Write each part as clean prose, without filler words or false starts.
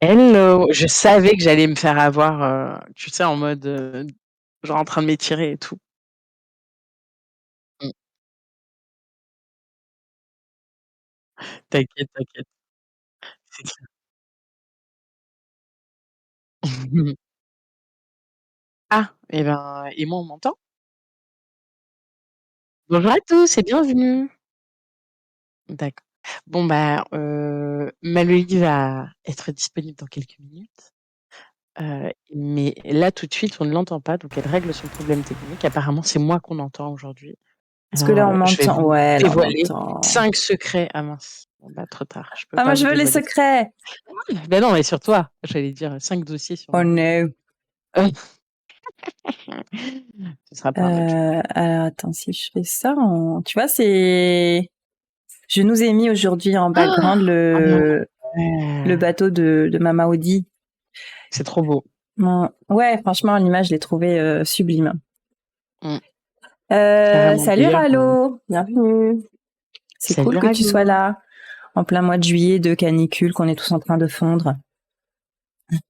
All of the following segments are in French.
Hello! Je savais que j'allais me faire avoir, tu sais, en mode, genre en train de m'étirer et tout. Mmh. T'inquiète, t'inquiète, c'est clair. Ah et ben et moi on m'entend? Bonjour à tous et bienvenue. D'accord. Bon bah, Malloly va être disponible dans quelques minutes, mais là tout de suite on ne l'entend pas donc elle règle son problème technique. Apparemment c'est moi qu'on entend aujourd'hui. Est-ce que Alors, là on je vais m'entend? vous Ouais, là on dévoiler m'entend. 5 secrets. Ah mince, bon bah trop tard, je peux Ah pas moi vous je veux les dévoiler. secrets! Ben non, mais sur toi, j'allais dire 5 dossiers sur Oh moi. no! Ce sera pour un autre jour. Alors attends, si je fais ça en tu vois, je nous ai mis aujourd'hui en background le Ouais, bateau de Mama Audi. c'est trop beau. Ouais, franchement l'image je l'ai trouvée, sublime. Mmh, carrément. Salut D'ailleurs, Ralo, bienvenue. C'est cool salut que tu sois Rago. là, en plein mois de juillet de canicule, qu'on est tous en train de fondre. Salut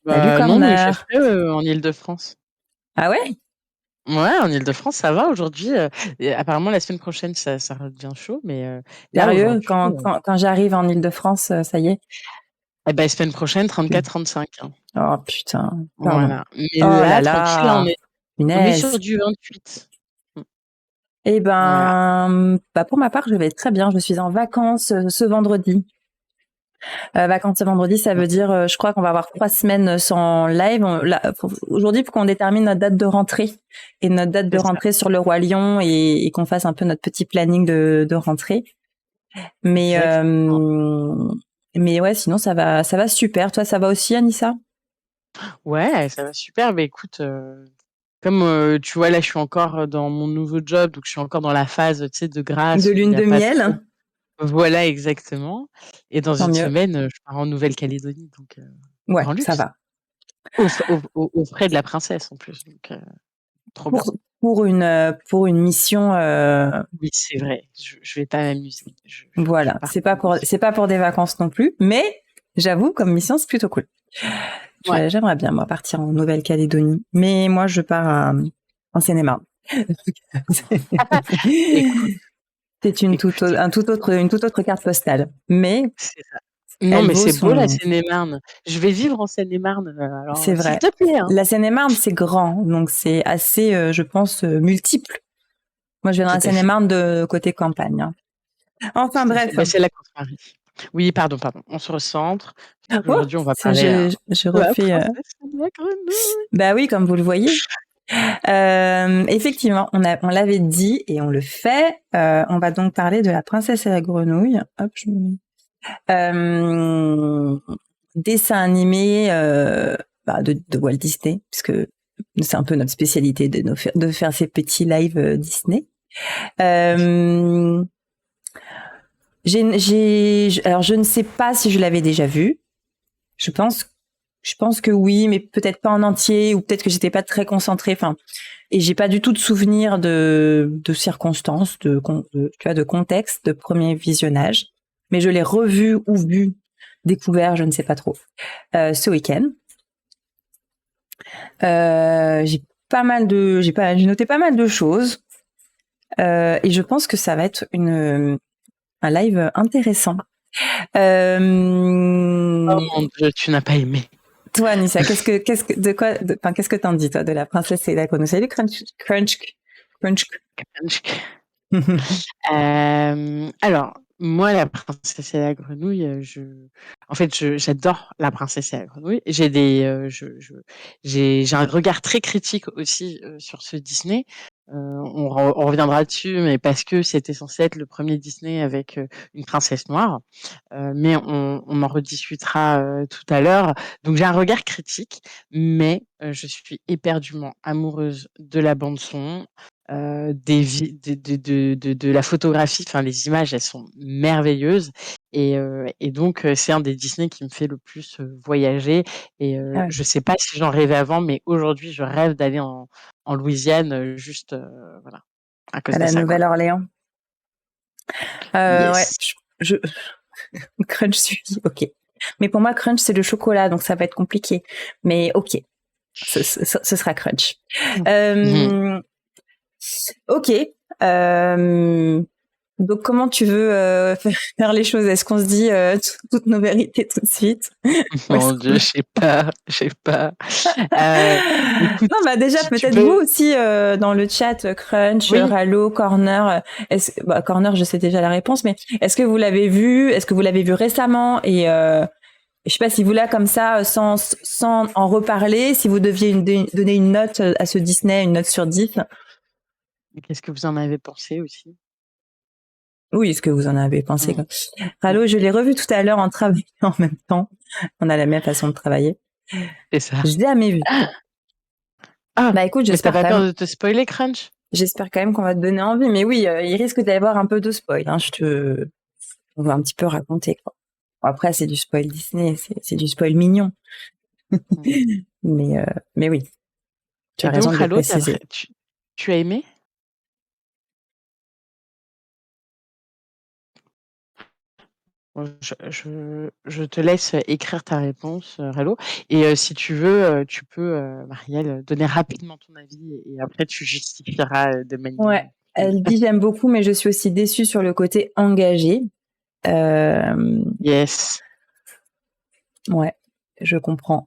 Bah, non, mais il fait Corner. frais, en Île-de-France. Ah ouais? Ouais, en Île-de-France, ça va aujourd'hui, et apparemment la semaine prochaine ça redevient chaud, mais là Sérieux? aujourd'hui, Quand j'arrive en Île-de-France, ça y est? et bah, semaine prochaine 34-35, hein. Oh putain, pardon. Voilà. Mais Oh là, là tranquille, là là, on est sur punaise. du 28. Mmh, Eh voilà. ben, bah pour ma part, je vais très bien. Je suis en vacances ce vendredi. Vacances ce vendredi, ça Mmh, veut dire, je crois qu'on va avoir 3 semaines sans live. Aujourd'hui, pour qu'on détermine notre date de rentrée et notre date de c'est ça, rentrée sur le Roi Lion et qu'on fasse un peu notre petit planning de rentrée. Mais exactement. mais ouais, sinon ça va super. Toi, ça va aussi, Anissa? Ouais, ça va super. Bah, écoute, comme, tu vois, là, je suis encore, dans mon nouveau job, donc je suis encore dans la phase, tu sais, de De grâce où il lune y a de pas miel? trop. Voilà, exactement. Et dans Tant une mieux. semaine, je pars en Nouvelle-Calédonie, donc Ouais, grand ça luxe. va. Aux frais de la princesse, en plus, donc trop bien. Pour pour une mission, Oui, c'est vrai, je vais pas m'amuser. Je voilà, pars pour une mission. c'est pas pour des vacances non plus, mais j'avoue comme mission c'est plutôt cool. Ouais. J'aimerais bien moi partir en Nouvelle-Calédonie, mais moi je pars en Seine-et-Marne. Écoute, C'est écoute, une toute autre carte postale, mais c'est ça. Non, elle mais vaut c'est beau la son. Seine-et-Marne. Je vais vivre en Seine-et-Marne, C'est alors s'il vrai. te plaît, hein. La Seine-et-Marne c'est grand, donc c'est assez, je pense, multiple. Moi je viens dans Tout la à fait. Seine-et-Marne de côté campagne, hein. Enfin Tout à fait. bref. Bah, c'est là qu'on se marie. Oui, pardon, pardon, on se recentre. Oh, Aujourd'hui, on va parler, je de la refais. princesse de la grenouille. Bah oui, comme vous le voyez. Effectivement, on l'avait dit et on le fait. On va donc parler de la princesse et la grenouille. Hop, je me mets. Euh, Dessin animé de Walt Disney, puisque c'est un peu notre spécialité de faire ces petits lives Disney. Euh, alors je ne sais pas si je l'avais déjà vu. Je pense Je pense que oui, mais peut-être pas en entier, ou peut-être que j'étais pas très concentrée. Enfin, et j'ai pas du tout de souvenir de circonstances, tu vois, de contexte, de premier visionnage. Mais je l'ai revu ou vu, découvert, je ne sais pas trop, ce week-end. J'ai noté pas mal de choses, et je pense que ça va être un live intéressant. Euh, Oh mon Dieu, tu n'as pas aimé. Toi, Anissa, qu'est-ce que t'en dis, toi, de la princesse et la grenouille? Salut, crunch. Alors, moi, la princesse et la grenouille, en fait, j'adore la princesse et la grenouille. J'ai un regard très critique aussi sur ce Disney. On reviendra dessus, mais parce que c'était censé être le premier Disney avec une princesse noire. Mais on en rediscutera tout à l'heure. Donc j'ai un regard critique, mais je suis éperdument amoureuse de la bande son, de la photographie. Enfin, les images, elles sont merveilleuses. Et donc, c'est un des Disney qui me fait le plus voyager. Et Ah ouais. je sais pas si j'en rêvais avant, mais aujourd'hui, je rêve d'aller en Louisiane, juste, voilà, à cause À de la ça, quoi. Nouvelle-Orléans. Ouais, Yes. je crunch suivi, ok. Mais pour moi, crunch, c'est le chocolat, donc ça va être compliqué. Mais ok, ce sera crunch. Ok. Donc, comment tu veux faire les choses? Est-ce qu'on se dit toutes nos vérités tout de suite? Mon Dieu, je sais pas. Écoute, Non, bah déjà, si tu peut-être veux... vous aussi dans le chat, Crunch, Oui. Rallo, Corner. Corner, je sais déjà la réponse, mais est-ce que vous l'avez vu? Est-ce que vous l'avez vu récemment? Et je sais pas si vous là comme ça, sans en reparler, si vous deviez donner une note à ce Disney, une note sur 10. Qu'est-ce que vous en avez pensé aussi? Oui, ce que vous en avez pensé. Rallo, je l'ai revu tout à l'heure en travaillant en même temps. On a la même façon de travailler. C'est ça. Je l'ai jamais vu. Ah, bah écoute, mais t'as j'espère pas quand peur même. de te spoiler, Crunch? J'espère quand même qu'on va te donner envie. Mais oui, il risque d'y avoir un peu de spoil. Hein. On va un petit peu raconter. Quoi. Après, c'est du spoil Disney, c'est du spoil mignon. mais oui, tu as raison de le préciser. Tu as aimé? Je te laisse écrire ta réponse, Rallo. Et si tu veux, tu peux, Marielle, donner rapidement ton avis et après tu justifieras de manière... Ouais, elle dit j'aime beaucoup, mais je suis aussi déçue sur le côté engagé. Yes. Ouais, je comprends.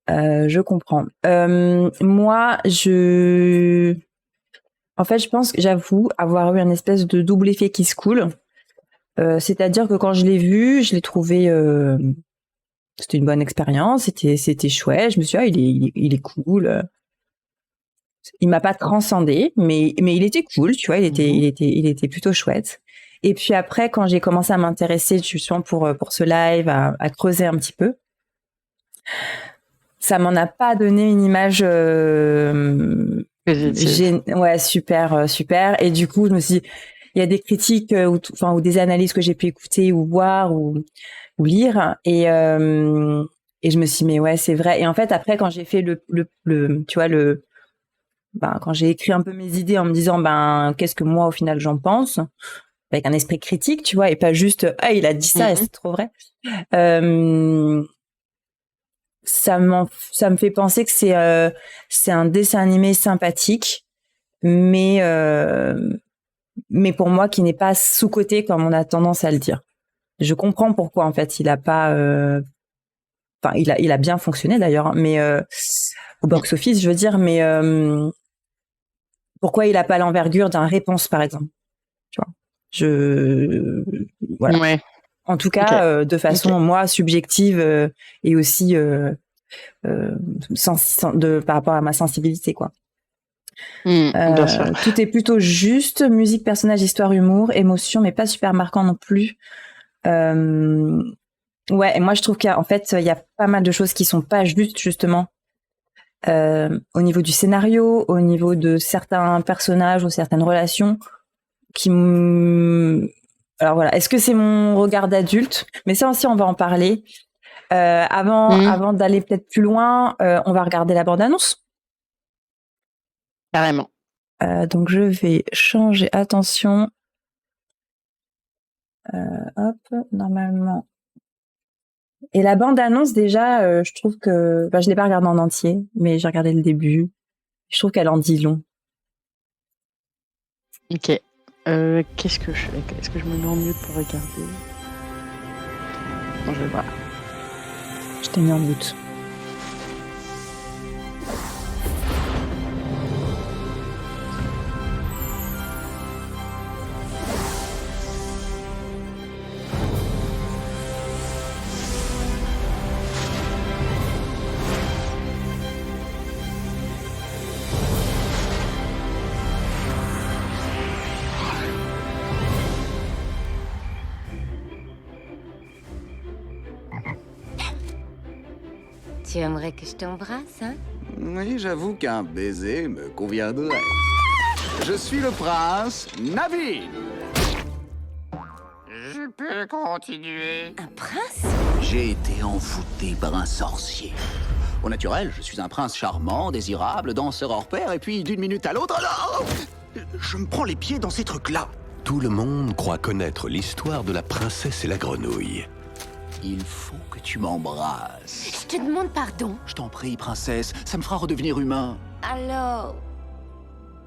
Moi, en fait, je pense que j'avoue avoir eu un espèce de double effet qui se coule. C'est-à-dire que quand je l'ai vu, je l'ai trouvé, c'était une bonne expérience, c'était chouette. Je me suis dit, il est cool. Il m'a pas transcendé, mais il était cool, tu vois, il était plutôt chouette. Et puis après, quand j'ai commencé à m'intéresser justement pour ce live, à creuser un petit peu, ça m'en a pas donné une image ouais, super. Et du coup, je me suis dit, il y a des critiques ou des analyses que j'ai pu écouter ou voir ou lire et je me suis dit, mais ouais, c'est vrai. Et en fait, après, quand j'ai fait tu vois, quand j'ai écrit un peu mes idées en me disant, qu'est-ce que moi, au final, j'en pense, avec un esprit critique, tu vois, et pas juste, il a dit ça et c'est trop vrai. Ça me fait penser que c'est un dessin animé sympathique, mais pour moi qui n'est pas sous-coté comme on a tendance à le dire. Je comprends pourquoi en fait il a pas, il a bien fonctionné d'ailleurs, hein, mais au box-office je veux dire, mais pourquoi il a pas l'envergure d'un Réponse par exemple, tu vois. Voilà. Ouais. En tout cas, de façon moi subjective et aussi par rapport à ma sensibilité quoi. Bien sûr. Tout est plutôt juste, musique, personnage, histoire, humour, émotion, mais pas super marquant non plus. Ouais, et moi je trouve qu'en fait il y a pas mal de choses qui sont pas justes justement au niveau du scénario, au niveau de certains personnages ou certaines relations alors voilà, est-ce que c'est mon regard d'adulte? Mais ça aussi on va en parler. Avant d'aller peut-être plus loin, on va regarder la bande-annonce. Carrément. Donc je vais changer, attention. Hop, normalement. Et la bande-annonce déjà, je trouve que, je l'ai pas regardée en entier, mais j'ai regardé le début. Je trouve qu'elle en dit long. Ok. Qu'est-ce que je fais? Est-ce que je me mets en mute pour regarder? Bon, je vais voir. Je t'ai mis en mute. Tu aimerais que je t'embrasse, hein? Oui, j'avoue qu'un baiser me conviendrait. Je suis le prince Naveen. Je peux continuer. Un prince? J'ai été envoûté par un sorcier. Au naturel, je suis un prince charmant, désirable, danseur hors pair, et puis d'une minute à l'autre, alors, je me prends les pieds dans ces trucs-là. Tout le monde croit connaître l'histoire de la princesse et la grenouille. Il faut que tu m'embrasses. Je te demande pardon. Je t'en prie, princesse, ça me fera redevenir humain. Alors,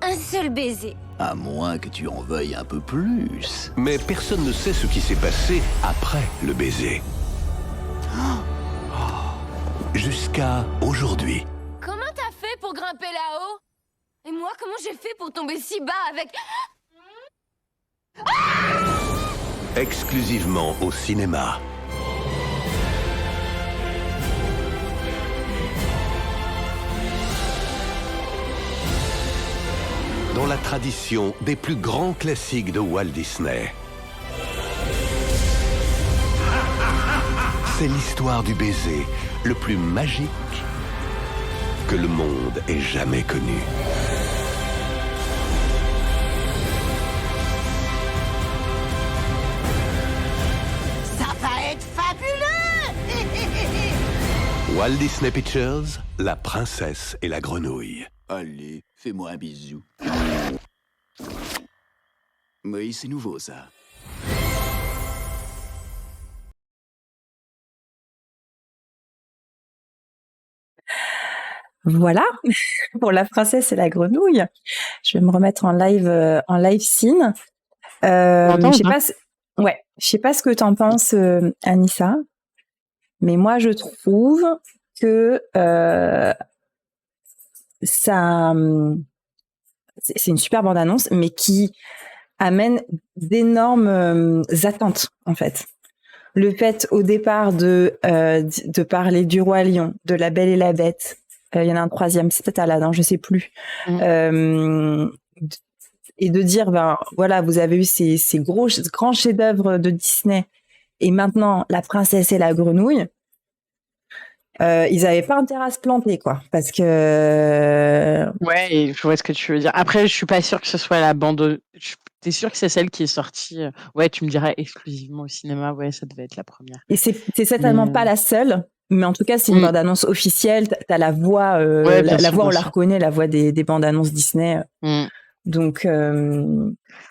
un seul baiser. À moins que tu en veuilles un peu plus. Mais personne ne sait ce qui s'est passé après le baiser. Jusqu'à aujourd'hui. Comment t'as fait pour grimper là-haut? Et moi, comment j'ai fait pour tomber si bas avec... Exclusivement au cinéma. Dans la tradition des plus grands classiques de Walt Disney. C'est l'histoire du baiser le plus magique que le monde ait jamais connu. Ça va être fabuleux. Walt Disney Pictures, La princesse et la grenouille. Allez, fais-moi un bisou. Oui, c'est nouveau, ça. Voilà pour La princesse et la grenouille. Je vais me remettre en live scene. T'entends Je ou sais pas? pas, je sais pas ce que t'en penses, Anissa, mais moi je trouve que ça, c'est une super bande-annonce, mais qui amène d'énormes attentes en fait. Le fait au départ de parler du roi lion, de la Belle et la Bête, il y en a un troisième, c'est peut-être Aladdin, je sais plus. Et de dire, ben voilà, vous avez eu ces grands chefs-d'œuvre de Disney, et maintenant La princesse et la grenouille. Ils avaient pas intérêt à se planter, quoi, parce que Ouais, et je vois ce que tu veux dire. Après, je suis pas sûre que ce soit la bande. T'es sûre que c'est celle qui est sortie Ouais, tu me dirais exclusivement au cinéma. Ouais, ça devait être la première. et c'est certainement Mais pas la seule. Mais en tout cas, c'est une bande-annonce officielle. T'as la voix, ouais, bien la sûr, voix, on bien la sûr. reconnaît, la voix des bandes-annonces Disney. Donc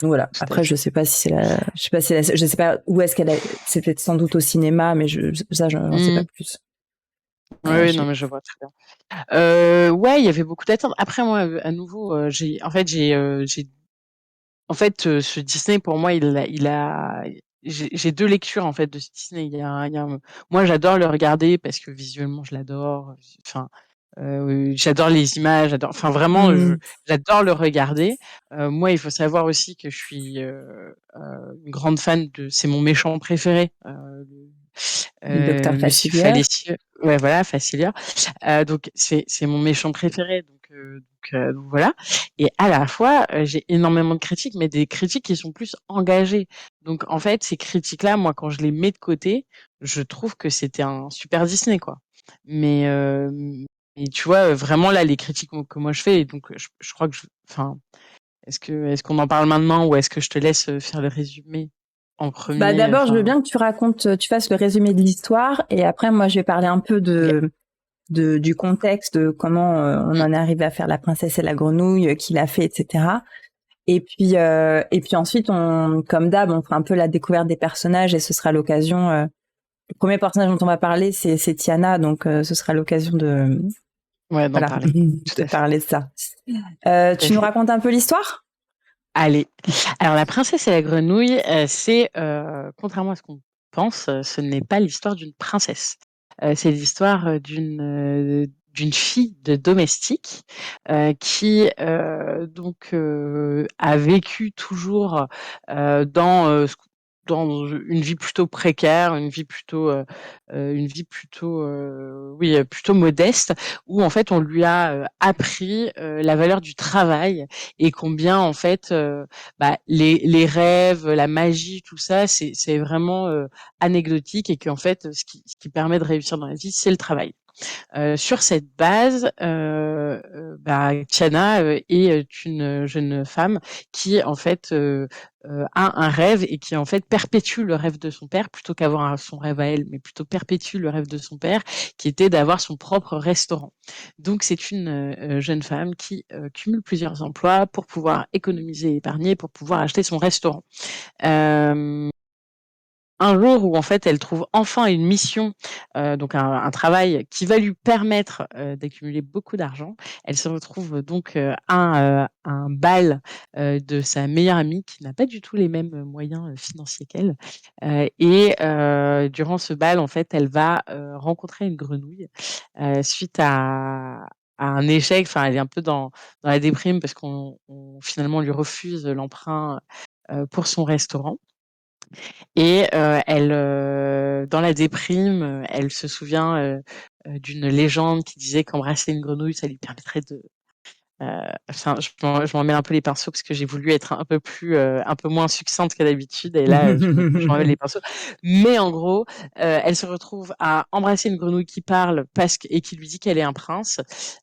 voilà. Tout à Après, fait. je sais pas si c'est je sais pas si je sais pas où est-ce qu'elle a. C'est peut-être sans doute au cinéma, mais ça, j'en sais pas plus. Oui, non, mais je vois très bien. Ouais, il y avait beaucoup d'attentes. Après, moi, à nouveau, ce Disney, pour moi, j'ai deux lectures en fait de ce Disney. Moi, j'adore le regarder parce que visuellement, je l'adore. Enfin, j'adore les images. Enfin, vraiment, j'adore le regarder. Moi, il faut savoir aussi que je suis une grande fan de. C'est mon méchant préféré. Le docteur Monsieur Facilier. Falessier. Ouais, voilà, Facilier. Donc c'est mon méchant préféré. Donc voilà. Et à la fois, j'ai énormément de critiques, mais des critiques qui sont plus engagées. Donc en fait, ces critiques-là, moi, quand je les mets de côté, je trouve que c'était un super Disney, quoi. Mais et tu vois, vraiment là, les critiques que moi je fais, et donc je crois que, enfin, est-ce qu'on en parle maintenant ou est-ce que je te laisse faire le résumé en Bah premier, d'abord, je veux bien que tu fasses le résumé de l'histoire, et après, moi, je vais parler un peu du contexte, de comment on en est arrivé à faire La princesse et la grenouille, qui l'a fait, etc. Et puis ensuite, comme d'hab, on fera un peu la découverte des personnages, et ce sera l'occasion. Le premier personnage dont on va parler, c'est Tiana, donc ce sera l'occasion de parler. de parler de ça. Tu nous racontes un peu l'histoire ? Allez. Alors, La princesse et la grenouille, c'est, contrairement à ce qu'on pense, ce n'est pas l'histoire d'une princesse. C'est l'histoire d'une fille de domestique qui a vécu toujours dans une vie plutôt précaire, plutôt modeste, où en fait on lui a appris la valeur du travail et combien en fait les rêves, la magie, tout ça, c'est vraiment anecdotique, et qu'en fait ce qui permet de réussir dans la vie, c'est le travail. Sur cette base, Tiana est une jeune femme qui en fait a un rêve, et qui en fait perpétue le rêve de son père plutôt qu'avoir son rêve à elle, mais plutôt perpétue le rêve de son père, qui était d'avoir son propre restaurant. Donc c'est une jeune femme qui cumule plusieurs emplois pour pouvoir économiser et épargner pour pouvoir acheter son restaurant. un jour où en fait elle trouve enfin une mission, donc un travail qui va lui permettre d'accumuler beaucoup d'argent. Elle se retrouve donc à un bal de sa meilleure amie qui n'a pas du tout les mêmes moyens financiers qu'elle. Et durant ce bal, en fait, elle va rencontrer une grenouille suite à un échec. Enfin, elle est un peu dans la déprime parce finalement on lui refuse l'emprunt pour son restaurant. Et dans la déprime, elle se souvient d'une légende qui disait qu'embrasser une grenouille, ça lui permettrait de enfin, je m'en mêle un peu les pinceaux parce que j'ai voulu être un peu moins succincte que d'habitude et là, je m'en mêle les pinceaux. Mais en gros, elle se retrouve à embrasser une grenouille qui parle et qui lui dit qu'elle est un prince,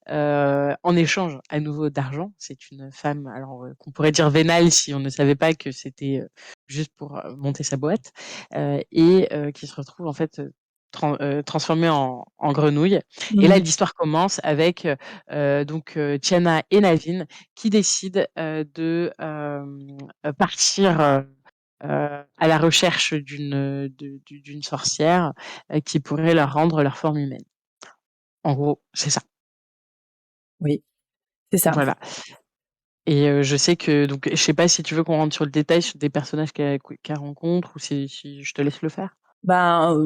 en échange à nouveau d'argent. C'est une femme, alors qu'on pourrait dire vénale si on ne savait pas que c'était juste pour monter sa boîte, et qui se retrouve en fait transformée en grenouille. Et là, l'histoire commence avec donc Tiana et Naveen qui décident de partir à la recherche d'une sorcière qui pourrait leur rendre leur forme humaine. En gros, c'est ça. Oui, c'est ça. Voilà. Et je sais que donc je sais pas si tu veux qu'on rentre sur le détail sur des personnages qu'elle rencontre ou si je te laisse le faire. Ben,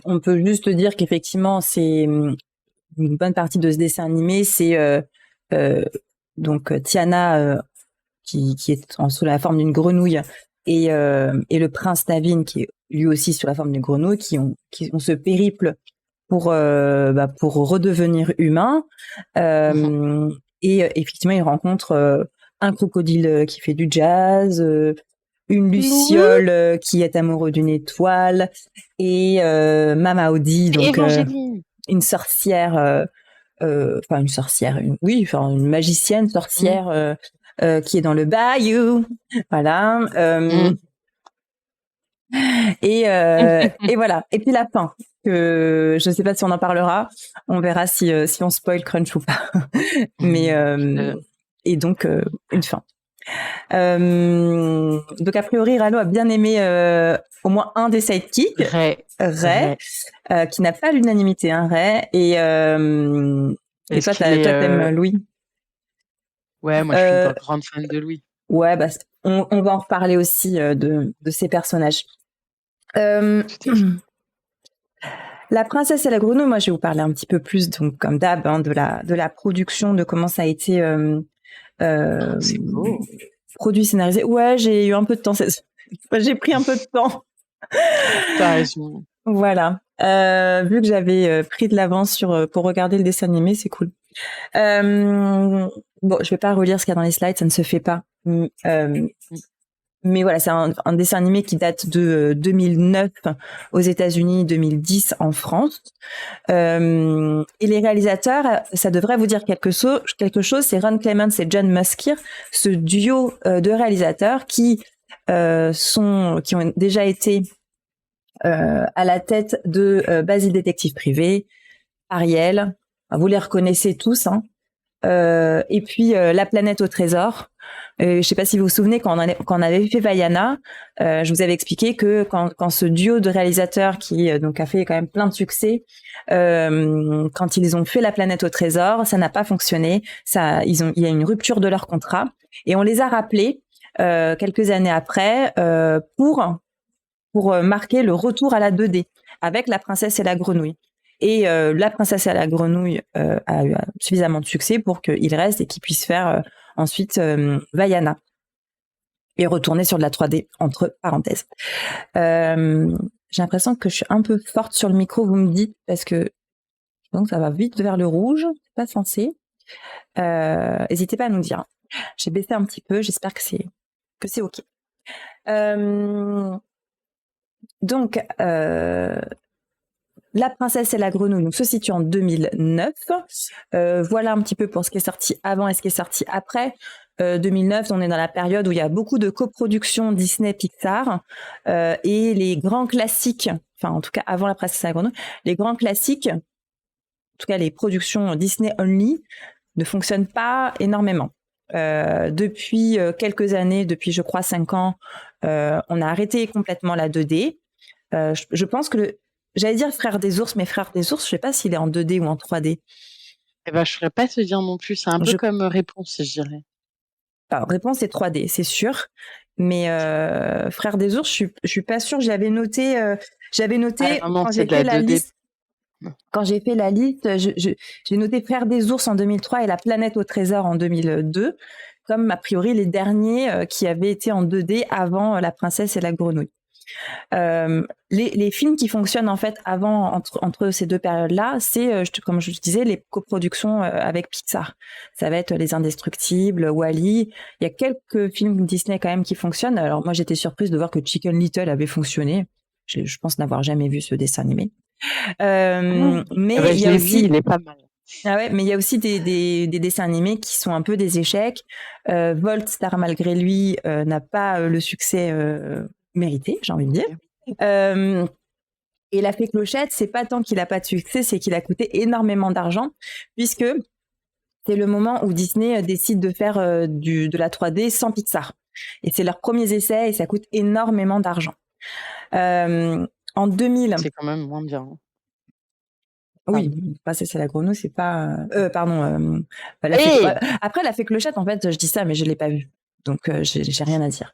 on peut juste dire qu'effectivement, c'est une bonne partie de ce dessin animé, c'est donc Tiana qui est sous la forme d'une grenouille et le prince Naveen qui est lui aussi sous la forme d'une grenouille qui ont ce périple pour redevenir humain. Et effectivement, ils rencontrent un crocodile qui fait du jazz, une luciole qui est amoureux d'une étoile et Mama Audi, donc une sorcière, une magicienne sorcière qui est dans le bayou, voilà. Et voilà. Et puis la fin, que je ne sais pas si on en parlera. On verra si on spoil Crunch ou pas. Mais et donc une fin. Donc a priori, Rano a bien aimé au moins un des sidekicks, Ray, qui n'a pas l'unanimité, hein, Ray. Et toi, t'aimes Louis? Ouais, moi je suis une grande fan de Louis. Ouais, bah on va en reparler aussi de ces personnages. La princesse et la grenouille, moi je vais vous parler un petit peu plus, donc comme d'hab, hein, de la production, de comment ça a été c'est beau. Produit, scénarisé. Ouais, j'ai eu un peu de temps. J'ai pris un peu de temps. T'as raison. Voilà. Vu que j'avais pris de l'avance pour regarder le dessin animé, c'est cool. Bon, je vais pas relire ce qu'il y a dans les slides, ça ne se fait pas. Mais voilà, c'est un dessin animé qui date de 2009 aux États-Unis, 2010 en France. Et les réalisateurs, ça devrait vous dire quelque chose. C'est Ron Clements et John Musker, ce duo de réalisateurs qui ont déjà été à la tête de Basile Détective Privé, Ariel. Vous les reconnaissez tous, hein. Et puis La Planète au Trésor. Je sais pas si vous vous souvenez quand on avait fait Vaiana, je vous avais expliqué que quand ce duo de réalisateurs qui donc a fait quand même plein de succès, quand ils ont fait La Planète au Trésor, ça n'a pas fonctionné. Il y a une rupture de leur contrat et on les a rappelés quelques années après pour marquer le retour à la 2D avec La Princesse et la Grenouille. Et La Princesse et la Grenouille a eu suffisamment de succès pour qu'il reste et qu'il puisse faire ensuite Vaiana et retourner sur de la 3D entre parenthèses. J'ai l'impression que je suis un peu forte sur le micro, vous me dites, parce que donc ça va vite vers le rouge, c'est pas censé. N'hésitez pas à nous dire. J'ai baissé un petit peu, j'espère que c'est ok. Donc La Princesse et la Grenouille donc, se situe en 2009. Voilà un petit peu pour ce qui est sorti avant et ce qui est sorti après. 2009, on est dans la période où il y a beaucoup de coproductions Disney-Pixar et les grands classiques, enfin en tout cas avant La Princesse et la Grenouille, les grands classiques, en tout cas les productions Disney Only, ne fonctionnent pas énormément. Depuis quelques années, depuis je crois 5 ans, on a arrêté complètement la 2D. Je pense que j'allais dire Frères des ours, mais Frères des ours, je sais pas s'il est en 2D ou en 3D. Eh ben, je saurais pas te dire non plus. C'est un peu Je... comme Réponse, je dirais. Alors, réponse est 3D, c'est sûr. Mais Frères des ours, je suis pas sûre. J'avais noté Ah non, quand c'est j'ai de la fait la 2D. liste. Quand j'ai fait la liste, j'ai noté Frères des ours en 2003 et La planète au trésor en 2002, comme a priori les derniers qui avaient été en 2D avant La princesse et la grenouille. Les films qui fonctionnent en fait avant entre ces deux périodes-là, c'est comme je disais les coproductions avec Pixar. Ça va être Les Indestructibles, Wall-E. Il y a quelques films Disney quand même qui fonctionnent. Alors moi j'étais surprise de voir que Chicken Little avait fonctionné. Je pense n'avoir jamais vu ce dessin animé. Mais Eh ben, il je y a l'ai aussi vu, il est pas mal. ah ouais, mais il y a aussi des dessins animés qui sont un peu des échecs. Volt Star malgré lui n'a pas le succès mérité, j'ai envie de dire. Et La Fée Clochette, c'est pas tant qu'il a pas de succès, c'est qu'il a coûté énormément d'argent, puisque c'est le moment où Disney décide de faire de la 3D sans Pixar. Et c'est leurs premiers essais et ça coûte énormément d'argent. En 2000... C'est quand même moins bien. Oui, c'est la grenouille, c'est pas... pardon. Après, La Fée Clochette, en fait, je dis ça, mais je l'ai pas vu. Donc, j'ai rien à dire.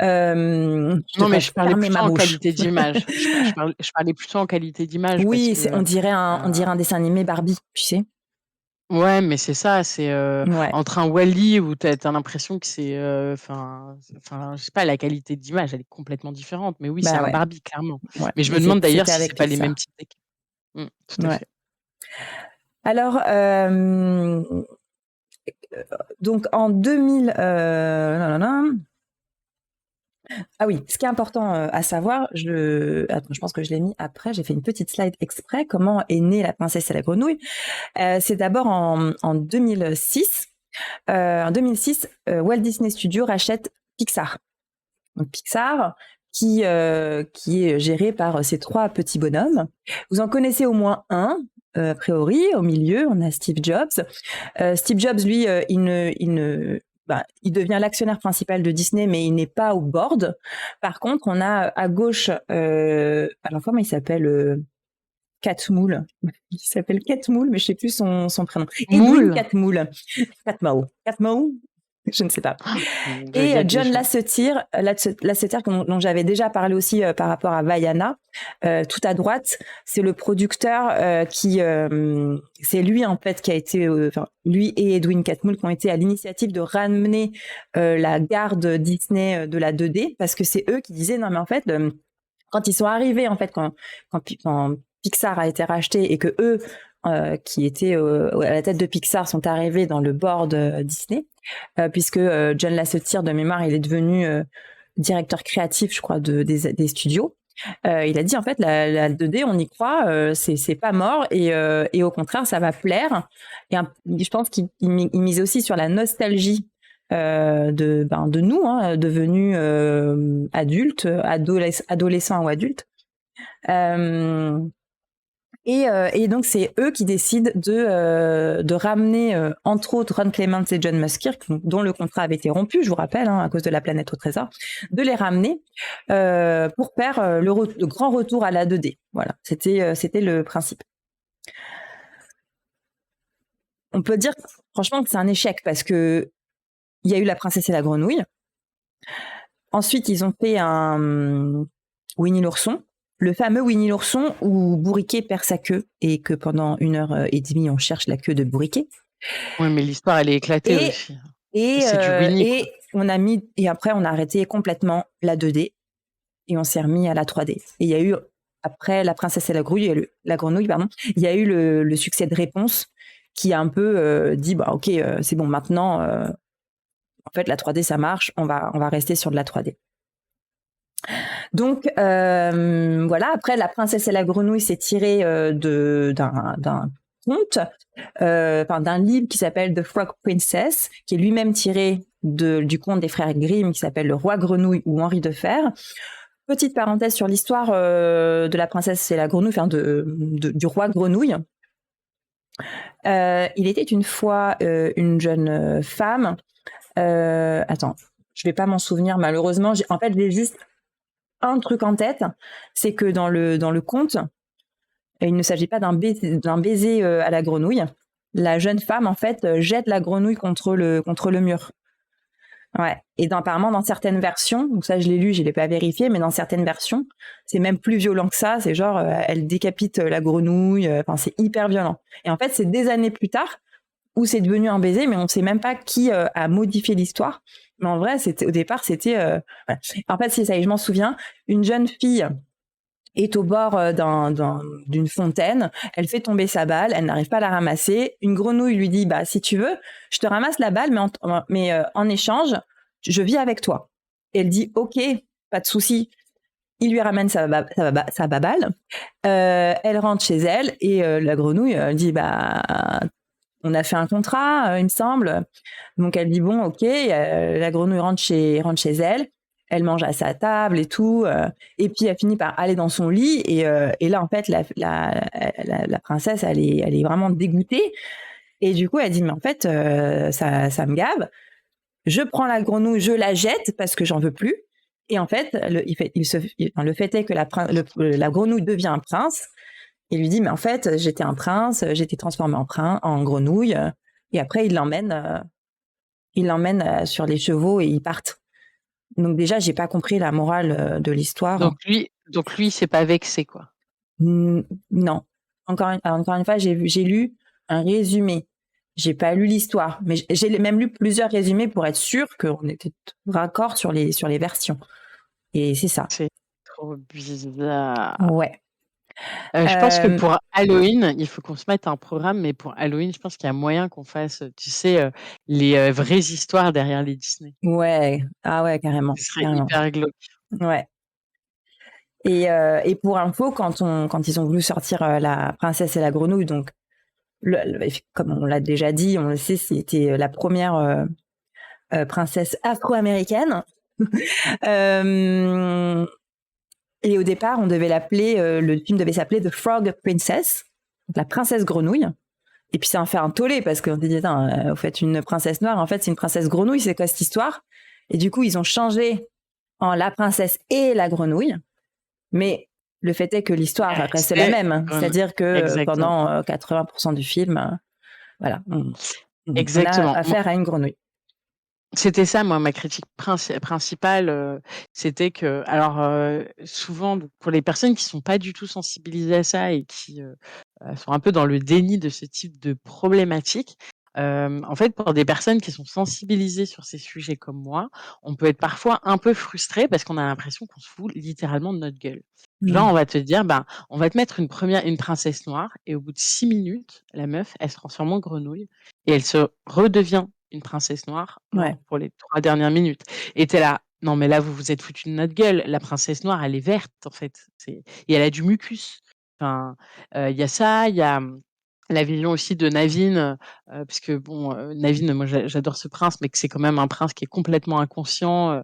Non, mais je parlais plutôt en qualité d'image. Je parlais plutôt en qualité d'image. Oui, parce que, on dirait un dessin animé Barbie, tu sais. Ouais, mais c'est ça, c'est entre un Wall-E où t'as l'impression que c'est, enfin, je sais pas, la qualité d'image, elle est complètement différente. Mais oui, c'est un Barbie, clairement. Ouais. Mais je me demande d'ailleurs si c'est pas les mêmes types d'équipes. Tout à fait. Alors, donc en 2000, ah oui, ce qui est important à savoir, je pense que je l'ai mis après, j'ai fait une petite slide exprès, comment est née La princesse et la grenouille. C'est d'abord en 2006. En 2006, Walt Disney Studios rachète Pixar. Donc Pixar, qui est géré par ces trois petits bonhommes. Vous en connaissez au moins un, a priori. Au milieu, on a Steve Jobs. Steve Jobs, lui, il devient l'actionnaire principal de Disney, mais il n'est pas au board. Par contre, on a à gauche, alors comment il s'appelle Catmull. Il s'appelle Catmull, mais je sais plus son prénom. Edwin Catmull. Catmull. Je ne sais pas. Et John Lasseter, dont j'avais déjà parlé aussi par rapport à Vaiana, tout à droite, c'est le producteur c'est lui en fait qui a été, lui et Edwin Catmull qui ont été à l'initiative de ramener la garde Disney de la 2D, parce que c'est eux qui disaient non mais en fait quand ils sont arrivés en fait quand Pixar a été racheté et que eux qui étaient à la tête de Pixar sont arrivés dans le board Disney, puisque John Lasseter, de mémoire, il est devenu directeur créatif, je crois, des studios. Il a dit en fait la 2D, on y croit, c'est pas mort et au contraire, ça va plaire. Et je pense qu'il mise aussi sur la nostalgie de nous, devenus adultes, adolescents ou adultes. Et donc c'est eux qui décident de ramener entre autres Ron Clements et John Musker, dont le contrat avait été rompu, je vous rappelle, à cause de La planète au trésor, de les ramener pour faire le grand retour à la 2D. Voilà, c'était le principe. On peut dire franchement que c'est un échec parce que il y a eu La princesse et la grenouille. Ensuite, ils ont fait un Winnie l'ourson. Le fameux Winnie l'ourson où Bourriquet perd sa queue et que pendant 1h30 on cherche la queue de Bourriquet. Oui, mais l'histoire elle est éclatée aussi. C'est du Winnie. Et après on a arrêté complètement la 2D et on s'est remis à la 3D. Et il y a eu après La princesse et la grenouille, il y a eu le succès de Réponse qui a un peu dit ok c'est bon maintenant en fait la 3D ça marche, on va rester sur de la 3D. Donc voilà, après La princesse et la grenouille c'est tiré d'un conte, d'un livre qui s'appelle The Frog Princess, qui est lui-même tiré du conte des frères Grimm qui s'appelle Le Roi Grenouille ou Henri de Fer. Petite parenthèse sur l'histoire de La princesse et la grenouille, du roi grenouille. Il était une fois une jeune femme. Attends, je vais pas m'en souvenir malheureusement. En fait, j'ai juste un truc en tête, c'est que dans le conte, il ne s'agit pas d'un baiser à la grenouille. La jeune femme, en fait, jette la grenouille contre le mur. Ouais. Et apparemment, dans certaines versions, donc ça je l'ai lu, je l'ai pas vérifié, mais dans certaines versions, c'est même plus violent que ça. C'est genre, elle décapite la grenouille. Enfin, c'est hyper violent. Et en fait, c'est des années plus tard où c'est devenu un baiser, mais on sait même pas qui a modifié l'histoire. Mais en vrai, au départ, c'était. Voilà. En fait, c'est ça. Et je m'en souviens. Une jeune fille est au bord d'une fontaine. Elle fait tomber sa balle. Elle n'arrive pas à la ramasser. Une grenouille lui dit, bah, si tu veux, je te ramasse la balle, mais en échange, je vis avec toi. Et elle dit, ok, pas de souci. Il lui ramène sa baballe. Elle rentre chez elle et la grenouille dit, bah, on a fait un contrat, il me semble. Donc elle dit, bon, ok. La grenouille rentre chez elle. Elle mange à sa table et tout, et puis elle finit par aller dans son lit, et là en fait la princesse elle est vraiment dégoûtée, et du coup elle dit, mais en fait ça me gave, je prends la grenouille, je la jette parce que j'en veux plus, et en fait le fait est que la grenouille devient un prince, et lui dit, mais en fait j'étais un prince, j'étais transformée en grenouille, et après il l'emmène sur les chevaux et ils partent. Donc déjà, j'ai pas compris la morale de l'histoire. Donc lui, c'est pas vexé, quoi. Non. Encore une fois, j'ai lu un résumé. J'ai pas lu l'histoire, mais j'ai même lu plusieurs résumés pour être sûr qu'on était raccord sur les versions. Et c'est ça. C'est trop bizarre. Ouais. Je pense que pour Halloween, il faut qu'on se mette un programme, mais pour Halloween, je pense qu'il y a moyen qu'on fasse, tu sais, les vraies histoires derrière les Disney. Ouais. Ah ouais, carrément. Ce serait hyper glauque. Ouais. Et pour info, quand ils ont voulu sortir La Princesse et la Grenouille, donc comme on l'a déjà dit, on le sait, c'était la première princesse afro-américaine. Et au départ, on devait l'appeler, le film devait s'appeler The Frog Princess, donc la princesse grenouille. Et puis ça en fait un tollé parce qu'on s'est dit, vous faites une princesse noire, en fait c'est une princesse grenouille, c'est quoi cette histoire? Et du coup, ils ont changé en la princesse et la grenouille. Mais le fait est que l'histoire reste la même, c'est-à-dire que pendant 80% du film, voilà, on a affaire à une grenouille. C'était ça, moi, ma critique principale, c'était que, alors, souvent, pour les personnes qui sont pas du tout sensibilisées à ça et qui sont un peu dans le déni de ce type de problématique, en fait, pour des personnes qui sont sensibilisées sur ces sujets comme moi, on peut être parfois un peu frustré parce qu'on a l'impression qu'on se fout littéralement de notre gueule. Genre, on va te dire, on va te mettre une princesse noire, et au bout de 6 minutes, la meuf, elle se transforme en grenouille et elle se redevient une princesse noire pour les 3 dernières minutes. Et t'es là, non mais là vous vous êtes foutu de notre gueule. La princesse noire, elle est verte en fait. Et elle a du mucus. Enfin, il y a ça, il y a la vision aussi de Naveen, parce que bon, Naveen, moi j'adore ce prince, mais que c'est quand même un prince qui est complètement inconscient,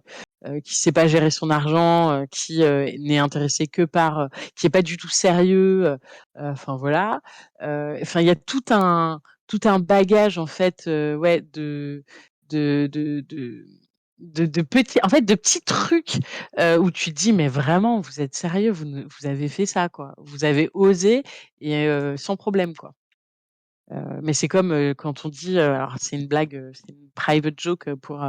qui sait pas gérer son argent, qui n'est intéressé que par, qui est pas du tout sérieux. Enfin voilà. Enfin il y a tout un bagage en fait, ouais, de petits, en fait, de petits trucs où tu te dis, mais vraiment, vous êtes sérieux, vous avez fait ça, quoi. Vous avez osé, et sans problème, quoi. Mais c'est comme quand on dit, alors c'est une blague, c'est une private joke pour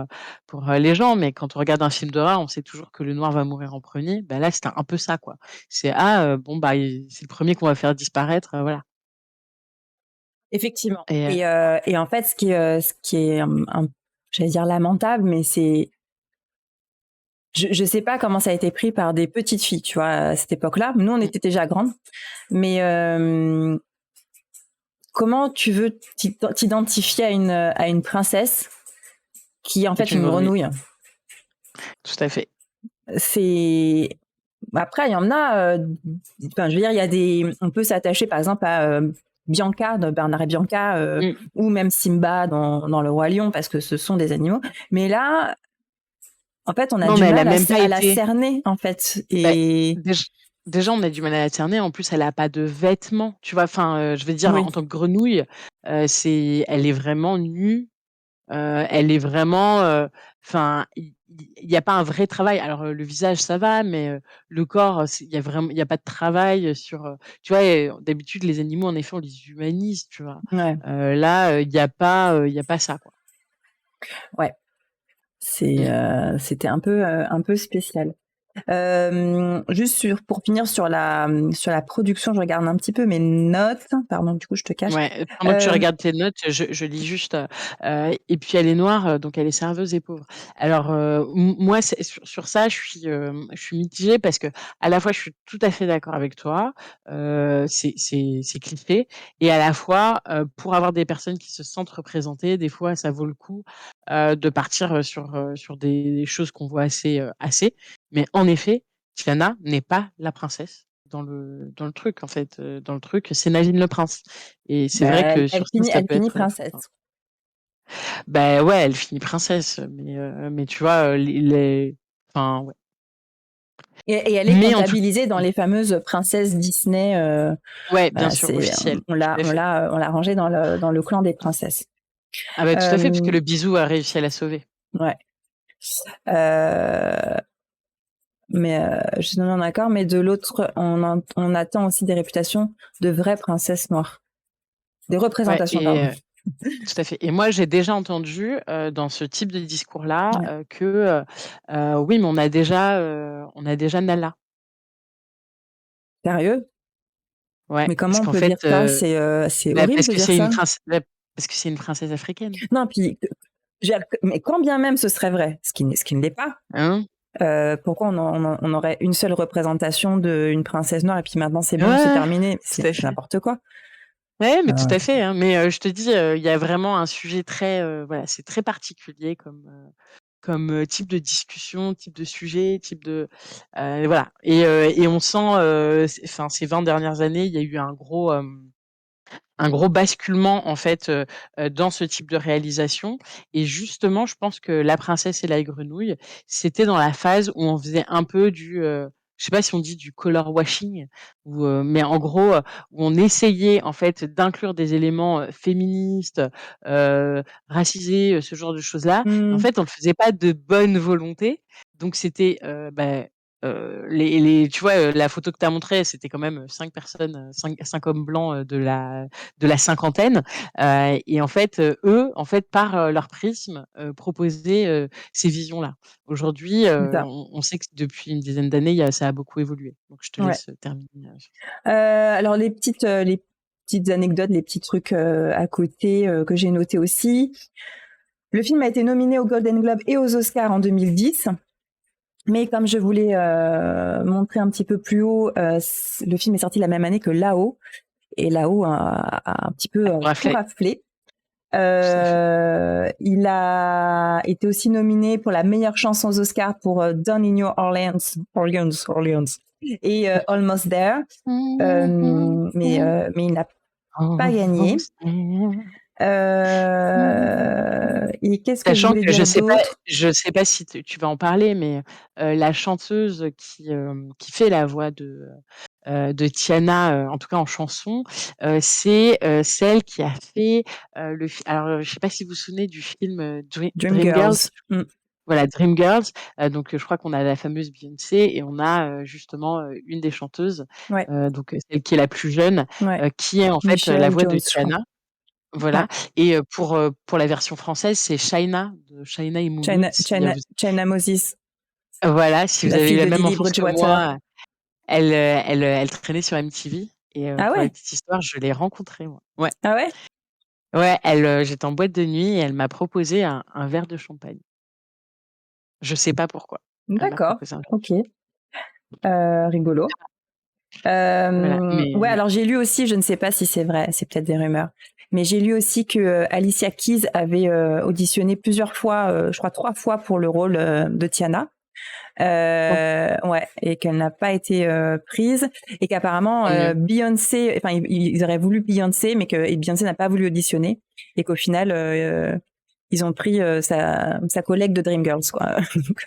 les gens, mais quand on regarde un film d'horreur, on sait toujours que le noir va mourir en premier. Bah là, c'était un peu ça, quoi. C'est bon c'est le premier qu'on va faire disparaître, voilà. Effectivement. Et en fait, ce qui est j'allais dire lamentable, mais c'est, je sais pas comment ça a été pris par des petites filles, tu vois, à cette époque-là. Nous, on était déjà grandes, mais comment tu veux t'identifier à une princesse qui est en fait une grenouille? Tout à fait. C'est, après, il y en a, enfin, je veux dire, on peut s'attacher par exemple à Bianca, de Bernard et Bianca, ou même Simba dans Le Roi Lion, parce que ce sont des animaux. Mais là, en fait, on a du mal à la cerner, en fait. Et déjà, on a du mal à la cerner. En plus, elle a pas de vêtements, tu vois. Enfin, je veux dire, en tant que grenouille, elle est vraiment nue. elle est vraiment, enfin, il y a pas un vrai travail. Alors, le visage, ça va, mais, le corps, il y a pas de travail, sur, tu vois? D'habitude, les animaux, en effet, on les humanise, tu vois? Ouais, Là, il y a pas ça, quoi. ouais. Mmh. C'était un peu spécial. Juste pour finir sur la production, je regarde un petit peu mes notes. Pardon, du coup, je te cache. Ouais, pendant que tu Euh, regardes tes notes, je lis juste, et puis elle est noire, donc elle est serveuse et pauvre. Alors, moi, c'est sur ça, je suis mitigée parce qu'à la fois, je suis tout à fait d'accord avec toi, c'est cliché et à la fois, pour avoir des personnes qui se sentent représentées, des fois, ça vaut le coup, de partir, sur des choses qu'on voit assez. Mais en effet, Tiana n'est pas la princesse dans le truc, en fait, dans le truc, c'est Nagini le prince et c'est vrai bah, que sur ça, ça elle peut finit être, princesse. bah, ouais, elle finit princesse, mais tu vois, les enfin, ouais. Et elle est Mais en tout comptabilisée dans les fameuses princesses Disney. ouais, bien sûr, C'est, officiel, tout à fait. on l'a rangée dans le clan des princesses. Ah bah, tout à fait, puisque Euh, le bisou a réussi à la sauver. ouais. Euh, mais je suis totalement d'accord. Mais de l'autre, on attend aussi des réputations de vraies princesses noires, des Ouais représentations, et pardon. tout à fait et moi, j'ai déjà entendu, dans ce type de discours-là, Ouais. oui, mais on a déjà Nala. Sérieux? Ouais, Mais comment parce on qu'en peut fait, dire ça? C'est bah, horrible de dire ça. parce que c'est une princesse africaine. Non, puis, mais quand bien même ce serait vrai, ce qui ne l'est pas, Hein? pourquoi on aurait une seule représentation d'une princesse noire et puis maintenant c'est bon, c'est Ouais, terminé? tout à C'est fait. n'importe quoi. Ouais, mais tout Euh, à fait, hein. Mais, je te dis, il y a vraiment un sujet très, voilà, c'est très particulier type de discussion, type de sujet, type de, voilà et on sent, enfin, ces 20 dernières années, il y a eu un gros basculement en fait, dans ce type de réalisation et justement, je pense que La Princesse et la Grenouille, c'était dans la phase où on faisait un peu je sais pas si on dit du color washing ou, mais en gros, où on essayait en fait d'inclure des éléments, féministes, racisés, ce genre de choses-là. En hmm, fait, on le faisait pas de bonne volonté, donc c'était, les tu vois, la photo que tu as montrée, c'était quand même, 5 personnes, 5 hommes blancs, de la cinquantaine, et en fait, eux, en fait, par, leur prisme, proposaient, ces visions-là. Aujourd'hui, c'est ça. on sait que depuis une dizaine d'années, ça a beaucoup évolué. Donc je te Ouais. laisse, terminer, sur Alors les petites anecdotes, les petits trucs à côté que j'ai notés aussi. Le film a été nominé aux Golden Globe et aux Oscars en 2010. Mais comme je voulais montrer un petit peu plus haut, le film est sorti la même année que Là-haut. Et Là-haut a un petit peu tout rafler, raflé. tout à fait. Il a été aussi nominé pour la meilleure chanson aux Oscars pour Down in Your Orleans, et Almost There. Mais il n'a pas gagné. Et qu'est-ce que je Sachant voulais que dire d'autre? je sais pas si tu vas en parler, mais, la chanteuse qui fait la voix de Tiana, en tout cas en chanson, c'est, celle qui a fait, le fi alors, je sais pas si vous vous souvenez du film, Dreamgirls? Dreamgirls. Mm. Voilà, Dreamgirls, donc, je crois qu'on a la fameuse Beyoncé et on a, justement, une des chanteuses, Ouais, donc, celle qui est la plus jeune, ouais. qui est en fait, la Michelle voix de Joyce, je crois. Tiana. Ouais. Voilà et pour la version française, c'est Shaina de Shaina et Mouloud si, vous China Moses, voilà, si vous la avez eu fille la de même Lily enfance que Bridgewater. moi, elle traînait sur MTV et Ah pour la ouais? petite histoire, je l'ai rencontrée moi. Ouais, Ah ouais? ouais, j'étais en boîte de nuit et elle m'a proposé un verre de champagne. Je sais pas pourquoi. Elle m'a D'accord. proposé un verre de Ok. champagne. Rigolo. Voilà, Ouais, mais alors j'ai lu aussi, je ne sais pas si c'est vrai, c'est peut-être des rumeurs, mais j'ai lu aussi que Alicia Keys avait auditionné plusieurs fois, je crois 3 fois pour le rôle de Tiana. bon, Ouais, et qu'elle n'a pas été prise, et qu'apparemment tant mieux. Beyoncé, enfin ils auraient voulu Beyoncé, mais que Beyoncé n'a pas voulu auditionner, et qu'au final ils ont pris sa collègue de Dreamgirls, quoi. Donc,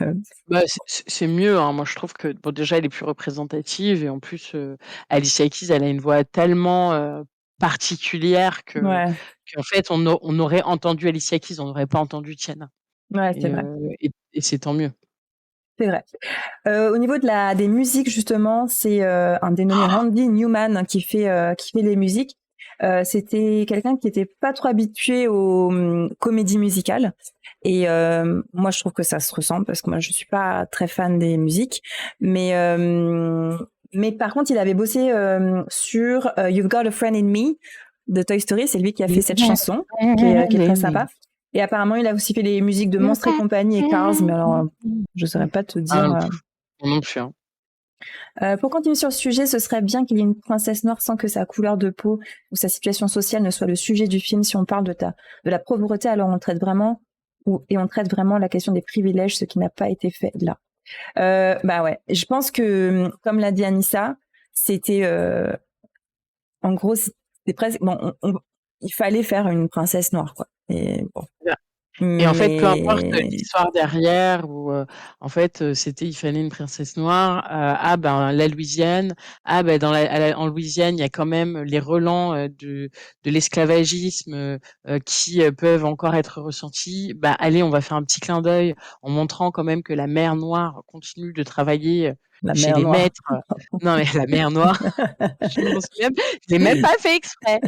Bah, c'est mieux, hein. Moi, je trouve que bon, déjà, elle est plus représentative et en plus, Alicia Keys, elle a une voix tellement, particulière Ouais, qu'en fait, on aurait entendu Alicia Keys, on n'aurait pas entendu Tiana ouais, c'est et vrai. c'est tant mieux. C'est vrai. Au niveau des musiques, justement, c'est un dénommé Randy Newman qui fait les musiques. C'était quelqu'un qui était pas trop habitué aux comédies musicales. Et moi, je trouve que ça se ressent parce que moi, je suis pas très fan des musiques. Mais, par contre, il avait bossé sur You've Got a Friend in Me de Toy Story. C'est lui qui a fait cette chanson qui est très sympa. Et apparemment, il a aussi fait les musiques de Monstres et compagnie et Cars, mais alors, je saurais pas te dire. Ah, moi non plus, hein. Pour continuer sur le sujet, ce serait bien qu'il y ait une princesse noire sans que sa couleur de peau ou sa situation sociale ne soit le sujet du film. Si on parle de la pauvreté, alors on traite vraiment la question des privilèges, ce qui n'a pas été fait là. Bah ouais, je pense que, comme l'a dit Anissa, c'était en gros, c'était presque bon. Il fallait faire une princesse noire, quoi. Et bon. Et en fait, peu importe Mais l'histoire derrière ou en fait, il fallait une princesse noire. Ah ben la Louisiane. Ah ben en Louisiane, il y a quand même les relents de l'esclavagisme qui peuvent encore être ressentis. Bah allez, on va faire un petit clin d'œil en montrant quand même que la mère noire continue de travailler la chez mer les noire. maîtres. Non mais la mère noire, je m'en souviens, je l'ai même pas fait exprès.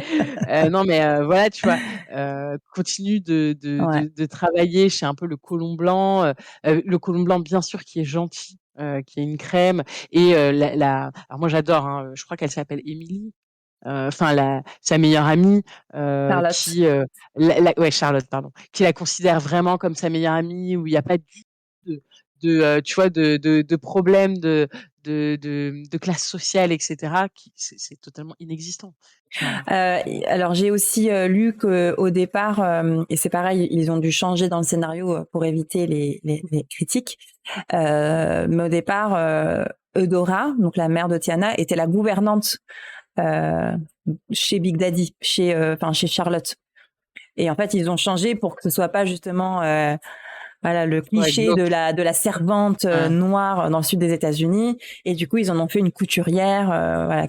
Non mais voilà, tu vois. Continue Ouais. de travailler chez un peu le colon blanc bien sûr qui est gentil, qui est une crème et alors moi j'adore, hein, je crois qu'elle s'appelle Émilie, enfin sa meilleure amie, Charlotte. qui, ouais Charlotte pardon, qui la considère vraiment comme sa meilleure amie, où il y a pas du tout tu vois de problème de classe sociale et cetera, qui c'est totalement inexistant. Enfin, Alors j'ai aussi lu qu'au départ, et c'est pareil, ils ont dû changer dans le scénario pour éviter les critiques. Mais au départ, Eudora, donc la mère de Tiana, était la gouvernante chez Big Daddy, chez Charlotte. Et en fait, ils ont changé pour que ce soit pas justement voilà le ouais, cliché glauque. de la servante Ouais. noire dans le sud des États-Unis. Et du coup, ils en ont fait une couturière, voilà,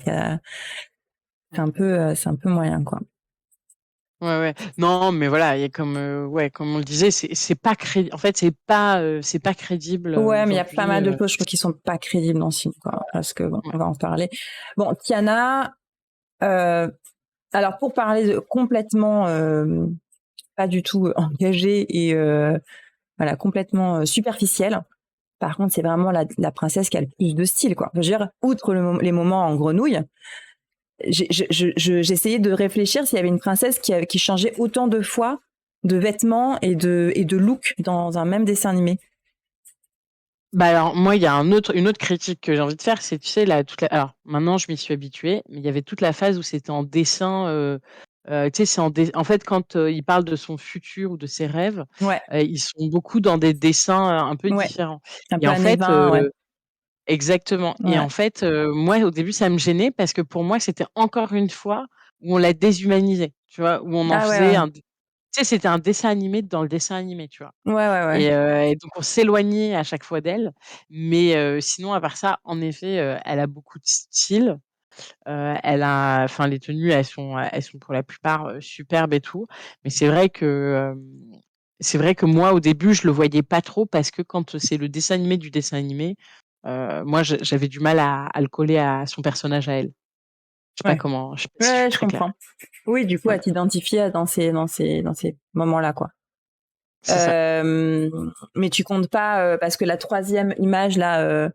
c'est un peu moyen, quoi. Ouais, ouais. Non, mais voilà, il y a ouais, comme on le disait, c'est pas en fait, c'est pas crédible Ouais, mais il y a pas aujourd'hui. mal de choses, je trouve, qui sont pas crédibles dans ce film, quoi. Parce que bon, Ouais. on va en parler. Bon, Tiana, euh, alors pour parler complètement pas du tout engagée et voilà, complètement superficielle. Par contre, c'est vraiment la princesse qui a le plus de style, quoi. Je veux dire, outre les moments en grenouille, j'essayais de réfléchir s'il y avait une princesse qui changeait autant de fois de vêtements et de look dans un même dessin animé. Bah alors moi, il y a une autre critique que j'ai envie de faire, c'est tu sais alors maintenant je m'y suis habituée, mais il y avait toute la phase où c'était en dessin. Tu sais, en fait quand il parle de son futur ou de ses rêves, Ouais, ils sont beaucoup dans des dessins un peu ouais, différents. un Et peu en années fait, 20, ouais. exactement. Et Ouais. en fait, moi, au début, ça me gênait parce que pour moi, c'était encore une fois où on la déshumanisait, tu vois? Où on en Ah ouais, faisait ouais. tu sais, c'était un dessin animé dans le dessin animé, tu vois? Ouais, ouais, ouais. Et donc on s'éloignait à chaque fois d'elle. Mais sinon, à part ça, en effet, elle a beaucoup de style. Enfin, les tenues, elles sont pour la plupart, superbes et tout. Mais c'est vrai que moi, au début, je le voyais pas trop parce que quand c'est le dessin animé du dessin animé, moi, j'avais du mal à le coller à son personnage à elle. Ouais. Je sais pas si je suis Ouais, je très claire. comprends. Oui, du coup, Ouais, à t'identifier dans ces moments-là, quoi. c'est ça. Mais tu comptes pas parce que la troisième image là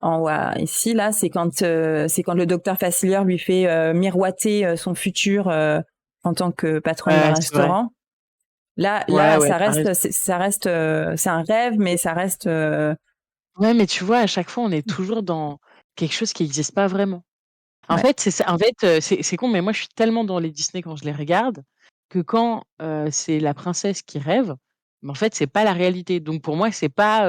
en haut ici là, c'est quand le docteur Facilier lui fait miroiter son futur en tant que patronne d'un Ouais, c'est vrai. restaurant. Ouais, Là, ouais, ça tu raison. reste, c'est un rêve, mais ça reste. Ouais, mais tu vois, à chaque fois, on est toujours dans quelque chose qui existe pas vraiment. En Ouais. fait, c'est ça. En fait, c'est con, mais moi, je suis tellement dans les Disney quand je les regarde que quand c'est la princesse qui rêve, mais en fait, c'est pas la réalité. Donc pour moi, c'est pas,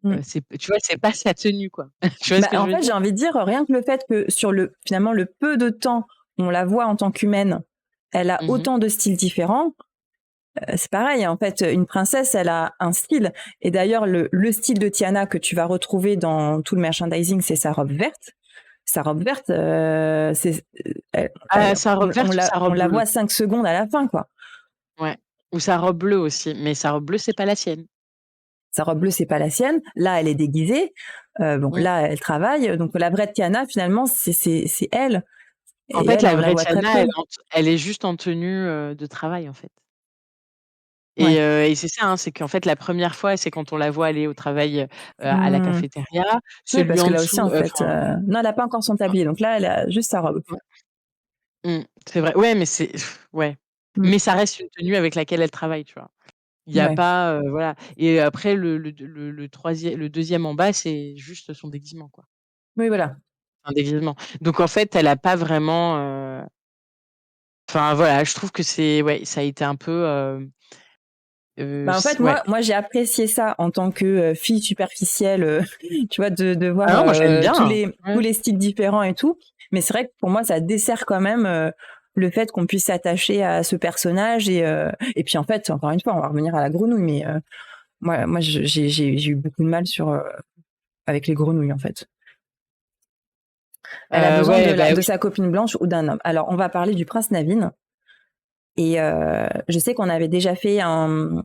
Mm. tu vois, c'est pas sa tenue, quoi. Tu vois ce Bah, que je en veux fait, dire? j'ai envie de dire rien que le fait que finalement le peu de temps où on la voit en tant qu'humaine, elle a Mmh. autant de styles différents. C'est pareil, en fait, une princesse, elle a un style. Et d'ailleurs, le style de Tiana que tu vas retrouver dans tout le merchandising, c'est sa robe verte. sa robe verte, Sa robe verte ou sa on robe la bleue? voit 5 secondes à la fin, quoi. Ouais. Ou sa robe bleue aussi, mais sa robe bleue, c'est pas la sienne. Sa robe bleue, c'est pas la sienne. Là, elle est déguisée. Bon, Mmh. là, elle travaille. Donc, la vraie Tiana, finalement, c'est elle. En Et fait, elle, la on la vraie voit très Tiana, peu. elle est juste en tenue, de travail, en fait. Ouais. Et c'est ça, hein, c'est qu'en fait, la première fois, c'est quand on la voit aller au travail, à la Mmh. cafétéria. Oui, Celui parce que en là aussi, dessous, en fait, enfin, non, elle a pas encore son tablier. Donc là, elle a juste sa robe. ouais. C'est vrai. Ouais, mais c'est ouais. Mmh. Mais ça reste une tenue avec laquelle elle travaille, tu vois? Il y a Ouais. pas, voilà. Et après le 2e en bas, c'est juste son déguisement, quoi. Oui, voilà. Un déguisement. Donc en fait, elle a pas vraiment, enfin voilà, je trouve que c'est ouais, ça a été un peu, Bah, en c fait, ouais. moi, j'ai apprécié ça en tant que fille superficielle, tu vois, de voir Ah non, moi j'aime bien. tous Ouais. les styles différents et tout. Mais c'est vrai que pour moi, ça dessert quand même le fait qu'on puisse s'attacher à ce personnage. Et puis en fait, encore une fois, on va revenir à la grenouille, mais moi, j'ai eu beaucoup de mal avec les grenouilles, en fait. Elle a besoin Ouais, bah de oui. sa copine blanche ou d'un homme. Alors, on va parler du prince Naveen. Et je sais qu'on avait déjà fait une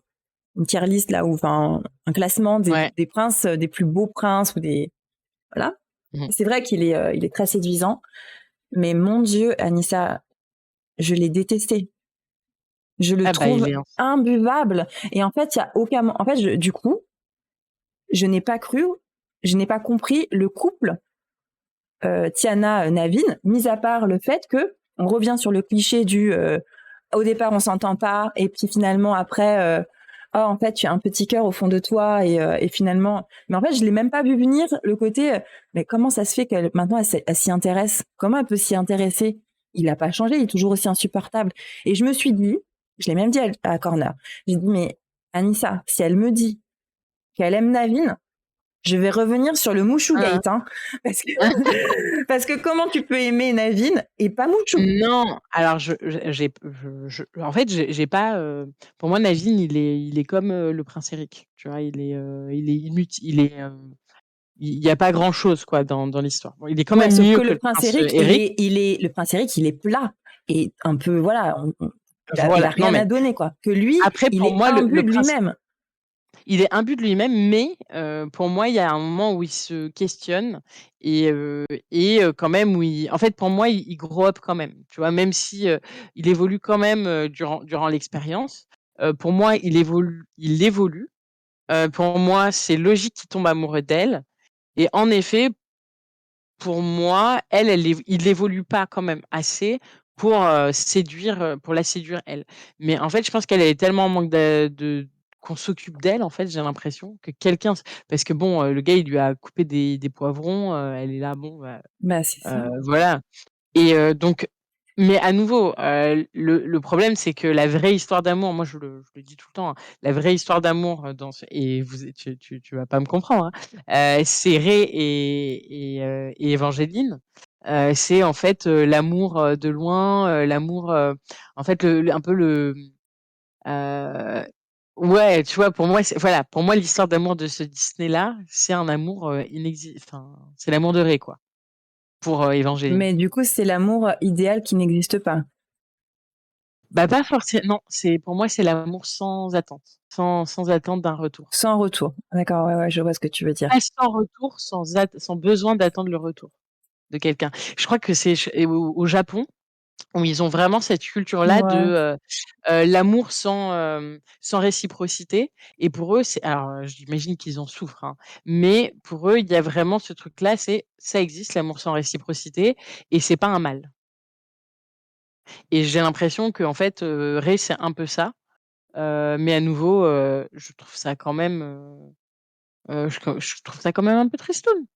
tier list là, ou enfin un classement Ouais. des princes, des plus beaux princes ou des voilà. Mmh. C'est vrai il est très séduisant, mais mon Dieu, Anissa, je l'ai détesté. Je le Ah bah, il trouve est imbuvable. Et en fait, il y a aucun, en fait, du coup, je n'ai pas cru, je n'ai pas compris le couple Tiana Naveen, mis à part le fait que on revient sur le cliché du au départ on s'entend pas et puis finalement après oh en fait tu as un petit cœur au fond de toi et finalement mais en fait je l'ai même pas vu venir le côté mais comment ça se fait qu'elle maintenant elle s'y intéresse, comment elle peut s'y intéresser, il a pas changé, il est toujours aussi insupportable. Et je me suis dit, je l'ai même dit à Corner, j'ai dit mais Anissa, si elle me dit qu'elle aime Naveen, je vais revenir sur le Hein, Mouchougate, hein, parce que hein. parce que comment tu peux aimer Naveen et pas Mouchou? Non, alors en fait, j'ai pas, pour moi, Naveen, il est comme, le prince Eric, tu vois? Il est il est, il y a pas grand chose, quoi, dans l'histoire. Bon, il est quand Ouais, même sauf mieux que que le le prince prince, Eric, Eric. le prince Eric, il est plat et un peu voilà, il a Voilà, non, rien à mais donner quoi. Que lui, après il pour est moi, le imbu de prince, lui-même. il est imbu de lui-même, mais pour moi, il y a un moment où il se questionne et quand même où en fait, pour moi, il grow up quand même, tu vois? Même si, il évolue quand même, durant l'expérience. Pour moi, il évolue. Pour moi, c'est logique qu'il tombe amoureux d'elle et en effet, pour moi, il évolue pas quand même assez pour, pour la séduire elle. Mais en fait, je pense qu'elle est tellement en manque de qu'on s'occupe d'elle, en fait, j'ai l'impression que quelqu'un s parce que bon, le gars, il lui a coupé des poivrons, elle est là, bon, bah, Bah, c'est ça. voilà. Et donc mais à nouveau, le problème, c'est que la vraie histoire d'amour, moi je le dis tout le temps, hein, la vraie histoire d'amour, dans ce et tu vas pas me comprendre, hein, c'est Ray et Evangeline. C'est en fait, l'amour, de loin, l'amour, en fait un peu heu, ouais, tu vois? Pour moi, c'est voilà, pour moi l'histoire d'amour de ce Disney là, c'est un amour, enfin, c'est l'amour de Ray, quoi, pour, Evangeline. Mais du coup, c'est l'amour idéal qui n'existe pas. Bah, pas forcément. Non, c'est pour moi, c'est l'amour sans attente, sans attente d'un retour. Sans retour. D'accord, ouais, ouais, je vois ce que tu veux dire. Pas sans retour, sans besoin d'attendre le retour de quelqu'un. Je crois que c'est au Japon, où ils ont vraiment cette culture-là de, Ouais. l'amour sans réciprocité. Et pour eux, c'est alors, j'imagine qu'ils en souffrent, hein, mais pour eux, il y a vraiment ce truc-là, ça existe l'amour sans réciprocité et c'est pas un mal. Et j'ai l'impression qu'en fait, Ray, c'est un peu ça. Mais à nouveau, je trouve ça quand même, je trouve ça quand même un peu tristoun.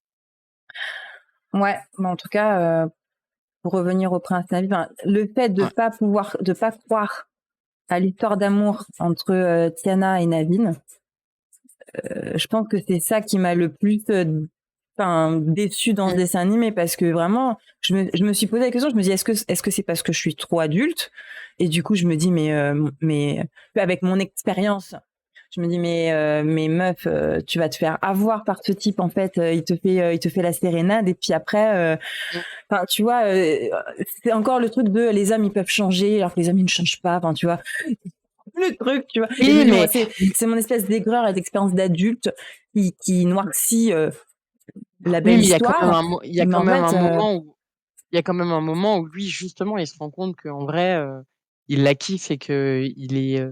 Ouais, mais en tout cas, pour revenir au prince Naveen, enfin, le fait Ouais. de pas croire à l'histoire d'amour entre Tiana et Naveen, je pense que c'est ça qui m'a le plus enfin déçue dans ce Mmh. dessin animé, parce que vraiment je me suis posé la question, je me dis est-ce que c'est parce que je suis trop adulte, et du coup je me dis mais avec mon expérience Je me dis mais meuf, tu vas te faire avoir par ce type en fait. Il te fait la sérénade et puis après, enfin tu vois, c'est encore le truc de les hommes ils peuvent changer alors que les hommes ils ne changent pas. Enfin tu vois le truc, tu vois. Et je me Oui, dis moi mais c'est mon espèce d'aigreur et d'expérience d'adulte qui noircit la oui, belle mais il y a quand même histoire. il y a Mais quand en même fait, un moment où il y a quand même un moment où lui, justement, il se rend compte qu'en vrai, il la kiffe et qu'il est,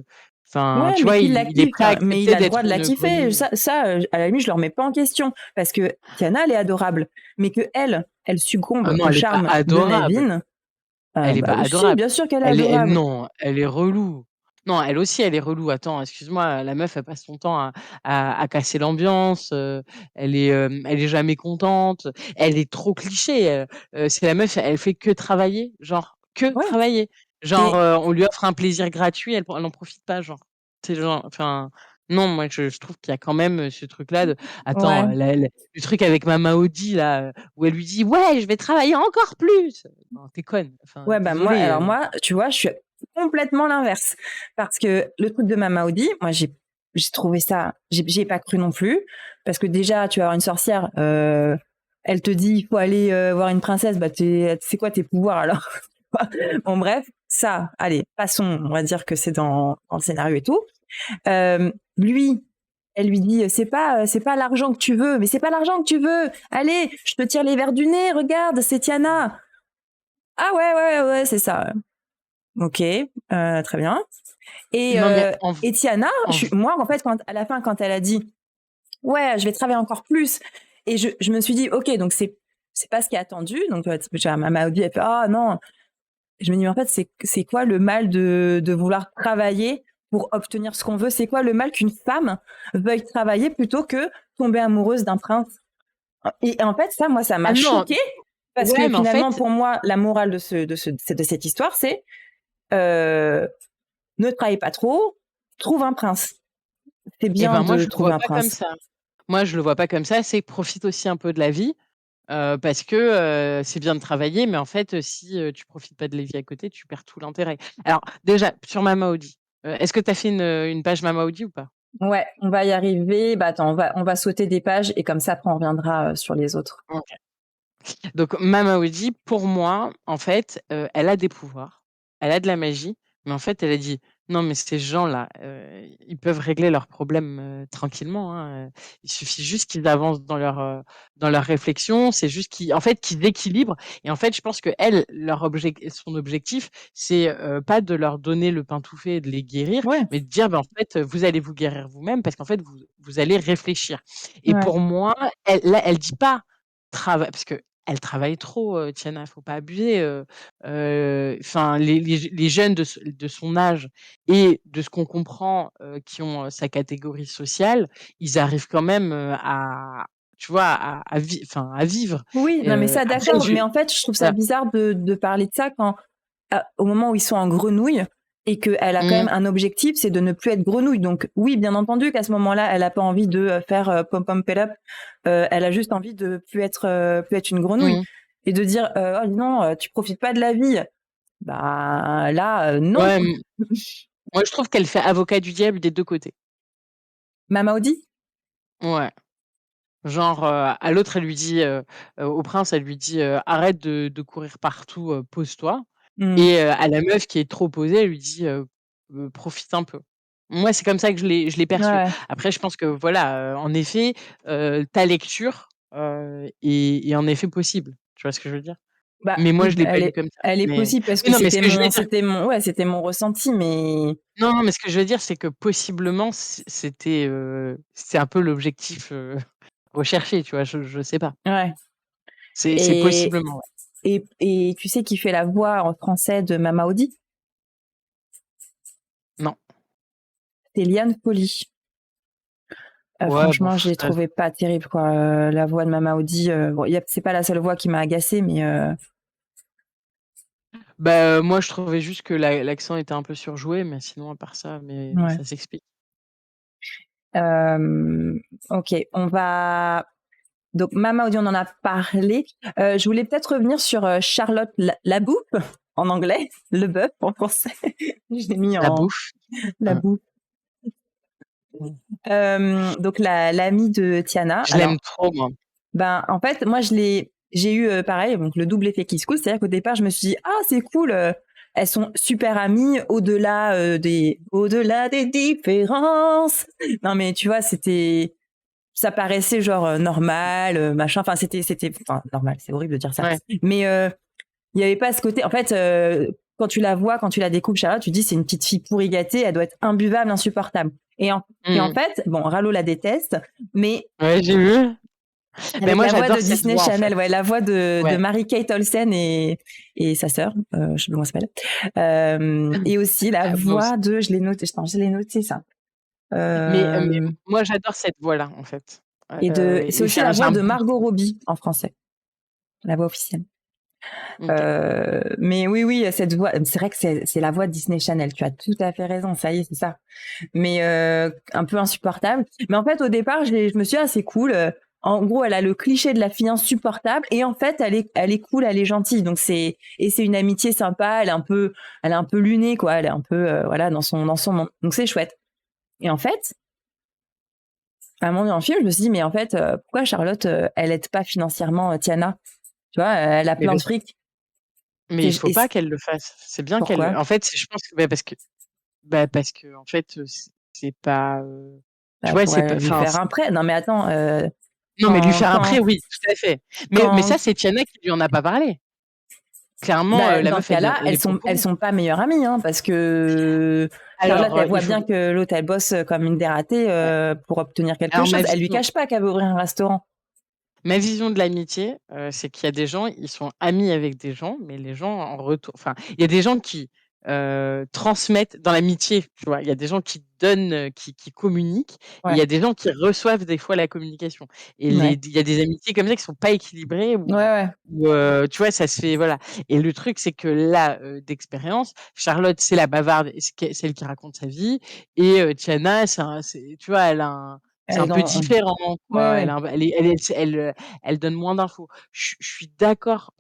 enfin, ouais, tu mais vois, qu'il la il est kiffe, prêt à hein, mais il accepter a le droit d'être de la une kiffer. grenouille. Ça, à la limite, je le remets pas en question parce que Tiana, elle est adorable, mais que elle Ah succombe non, au elle est pas charme de adorable. Navin. Elle est pas Bah si, adorable. bien sûr qu'elle est Elle est adorable. non, elle est relou. Non, elle aussi, elle est relou. Attends, excuse-moi, la meuf, elle passe son temps à casser l'ambiance. Elle est jamais contente. Elle est trop cliché. C'est la meuf, elle fait que travailler, genre que Ouais. travailler. Genre, Et on lui offre un plaisir gratuit, elle n'en profite pas, genre. C'est genre, enfin, non, moi, je trouve qu'il y a quand même ce truc-là de. Attends, ouais, le truc avec Mama Audi là, où elle lui dit, ouais, je vais travailler encore plus. Non, t'es conne. Enfin, ouais, bah moi, désolé. alors moi, tu vois, je suis complètement l'inverse parce que le truc de Mama Audi, moi j'ai trouvé ça, j'y ai pas cru non plus parce que déjà, tu vas avoir une sorcière. Elle te dit il faut aller voir une princesse, bah c'est quoi tes pouvoirs alors? Bon bref, ça, allez, passons, on va dire que c'est dans le scénario et tout. Lui, elle lui dit c'est pas l'argent que tu veux, mais c'est pas l'argent que tu veux. Allez, je te tire les verres du nez, regarde, c'est Tiana. Ah ouais, c'est ça. Ok, très bien. Non, mais Et Tiana, en moi en fait, à la fin, quand elle a dit ouais, je vais travailler encore plus, et je me suis dit ok, donc c'est pas ce qui est attendu. Donc ma Audi, elle fait ah non. Je me dis, mais en fait, c'est quoi le mal de vouloir travailler pour obtenir ce qu'on veut? C'est quoi le mal qu'une femme veuille travailler plutôt que tomber amoureuse d'un prince? Et en fait, ça, moi, ça ah m'a non, choquée parce ouais, que mais en finalement, fait, pour moi, la morale de cette histoire, c'est euh, ne travaille pas trop, trouve un prince. C'est eh bien ben moi de je le vois trouver un pas comme prince. ça. Moi je le vois pas comme ça, c'est profite aussi un peu de la vie, parce que, c'est bien de travailler, mais en fait, si, tu profites pas de la vie à côté, tu perds tout l'intérêt. Alors déjà, sur Mama Audi, est-ce que tu as fait une page Mama Audi ou pas? Ouais, on va y arriver. Bah attends, on va sauter des pages et comme ça, après, on reviendra sur les autres. OK. Donc Mama Audi, pour moi, en fait, elle a des pouvoirs, elle a de la magie, mais en fait, elle a dit: «Non, mais ces gens-là, ils peuvent régler leurs problèmes, tranquillement, hein, il suffit juste qu'ils avancent dans leur réflexion, c'est juste qu'ils équilibrent» et en fait, je pense qu'elle, son objectif, c'est, pas de leur donner le pain tout fait et de les guérir, Ouais, mais de dire: «Ben, en fait, vous allez vous guérir vous-même parce qu'en fait, vous allez réfléchir» et ouais. pour moi, elle dit pas parce que elle travaille trop, Tiana, faut pas abuser, enfin les jeunes de son âge et de ce qu'on comprend, qui ont, sa catégorie sociale, ils arrivent quand même, à tu vois, enfin à vivre Oui, et non, mais ça, après d'accord. je Mais en fait, je trouve ça voilà. bizarre de parler de ça quand, au moment où ils sont en grenouille et qu'elle a quand Mmh. même un objectif, c'est de ne plus être grenouille. Donc, oui, bien entendu qu'à ce moment-là, elle a pas envie de faire pom pom pet up. Elle a juste envie de plus être une grenouille Mmh. et de dire oh non, tu profites pas de la vie. Bah là, non. Ouais, moi je trouve qu'elle fait avocat du diable des 2 côtés. Mama Audi. Ouais. Genre, à l'autre, elle lui dit, au prince, elle lui dit, «Arrête de courir partout, pose-toi» Hmm. et à la meuf qui est trop posée, elle lui dit, «Profite un peu». Moi, c'est comme ça que je l'ai perçu. Ouais. Après, je pense que voilà, en effet, ta lecture, est en effet possible. Tu vois ce que je veux dire? Bah Mais moi, oui, je l'ai pas lu comme ça. elle est Mais possible parce oui, que non, mais ce que je veux dire c'était mon ressenti, mais non, non, mais ce que je veux dire, c'est que possiblement, c'est un peu l'objectif, recherché, tu vois? Je sais pas. ouais. C'est Et possiblement, ouais. et tu sais qui fait la voix en français de Mama Audi? Non. C'est Liane Folly. Ouais, bon, Franchement, je l'ai trouvé pas terrible, quoi. La voix de Mama Audi, bon, c'est pas la seule voix qui m'a agacée, mais bah, moi, je trouvais juste que l'accent était un peu surjoué, mais sinon, à part ça, mais ouais. ça s'explique. Ok, on va. Donc, Mama Audi, on en a parlé. Je voulais peut-être revenir sur Charlotte Laboupe en anglais, le bœuf en français. Je l'ai mis La en bouffe. la Mmh. bouffe. Donc l'amie de Tiana. Je l'aime trop, moi. Ben en fait, moi j'ai eu pareil, donc le double effet qui se coule, c'est-à-dire qu'au départ, je me suis dit ah c'est cool, elles sont super amies au-delà des différences. Non mais tu vois, ça paraissait genre normal, machin. Enfin enfin normal, c'est horrible de dire ça. Ouais. Mais il y avait pas ce côté. En fait, quand tu la vois, quand tu la découvres, Charlotte, tu te dis c'est une petite fille pourri gâtée, elle doit être imbuvable, insupportable. Et en fait, bon, Rallo la déteste, mais Ouais, j'ai vu. Mais avec moi, la voix j'adore de cette Disney voix, en Channel, fait. ouais, la voix de Ouais. Mary-Kate Olsen et sa sœur, je sais plus comment elle s'appelle. Et aussi la Moi aussi. voix de, je l'ai noté ça. Mais Euh, moi, j'adore cette voix-là, en fait. c'est Et aussi la j'ai voix un de bon Margot Robbie en français, la voix officielle. OK. Mais oui, cette voix, c'est vrai que c'est la voix de Disney Channel. Tu as tout à fait raison, ça y est, c'est ça. Mais un peu insupportable. Mais en fait, au départ, je me suis dit, ah, c'est cool. En gros, elle a le cliché de la fille insupportable et en fait, elle est cool, elle est gentille. Donc c'est une amitié sympa. Elle est un peu lunée, quoi. Elle est un peu voilà dans son monde. Donc c'est chouette. Et en fait, à un moment dans le film, je me suis dit, mais en fait, pourquoi Charlotte, elle aide pas financièrement Tiana? Tu vois, elle a Mais plein de fric. il faut pas qu'elle le fasse. C'est bien Pourquoi? en fait, je pense que parce que en fait, c'est pas, Bah, tu elle vois, c'est pourrait pas lui enfin, faire un prêt. Non, mais attends, non, mais lui quand, faire un prêt, quand, oui, tout à fait. Mais quand, ça, c'est Tiana qui lui en a pas parlé. Clairement, bah, la dans ce meuf, elle cas-là, est pour elles rien. sont pas meilleures amies, hein, parce que Charlotte, Alors, elle voit il faut bien que l'autre, elle bosse comme une dératée ouais. pour obtenir quelque Alors chose. Elle lui cache pas qu'elle veut ouvrir un restaurant. ma vision de l'amitié, c'est qu'il y a des gens, ils sont amis avec des gens, mais les gens en retour enfin, il y a des gens qui, transmettent dans l'amitié, tu vois? Il y a des gens qui donnent, qui communiquent et il y Ouais, a des gens qui reçoivent des fois la communication et ouais, il y a des amitiés comme ça qui sont pas équilibrées ouais, ouais. où, tu vois, ça se fait voilà et le truc, c'est que là, d'expérience, Charlotte, c'est la bavarde et c'est celle qui raconte sa vie et Tiana, c'est tu vois, elle a un c'est Elle est un peu dans, différent, ouais, quoi. Elle ouais. a un elle donne moins d'infos. Je suis d'accord,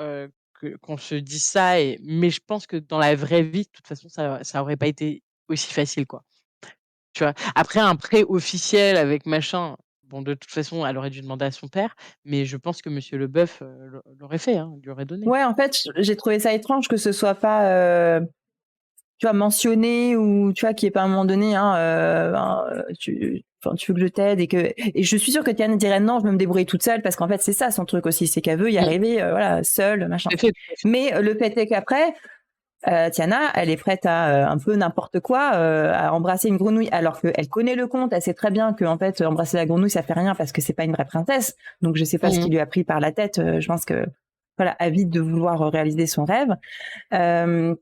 qu'on se dise ça mais je pense que dans la vraie vie, de toute façon, ça aurait pas été aussi facile, quoi. Tu vois? Après un prêt officiel avec machin, bon, de toute façon, elle aurait dû demander à son père, mais je pense que monsieur Leboeuf, l'aurait fait, hein, il lui aurait donné. Ouais, en fait, j'ai trouvé ça étrange que ce soit pas, tu vois, mentionné ou tu vois, qu'il n'y ait pas à un moment donné, hein, tu veux que je t'aide et je suis sûre que Tiana dirait non, je vais me débrouiller toute seule parce qu'en fait, c'est ça son truc aussi, c'est qu'elle veut y Mmh. arriver, voilà, seule, machin. Tout à fait, tout à fait. Mais le fait est qu'après, Tiana, elle est prête à un peu n'importe quoi, à embrasser une grenouille, alors qu'elle connaît le conte, elle sait très bien que en fait embrasser la grenouille ça fait rien parce que c'est pas une vraie princesse. Donc je sais pas ce Mmh. qui lui a pris par la tête. Je pense que voilà, avide de vouloir réaliser son rêve. Euh,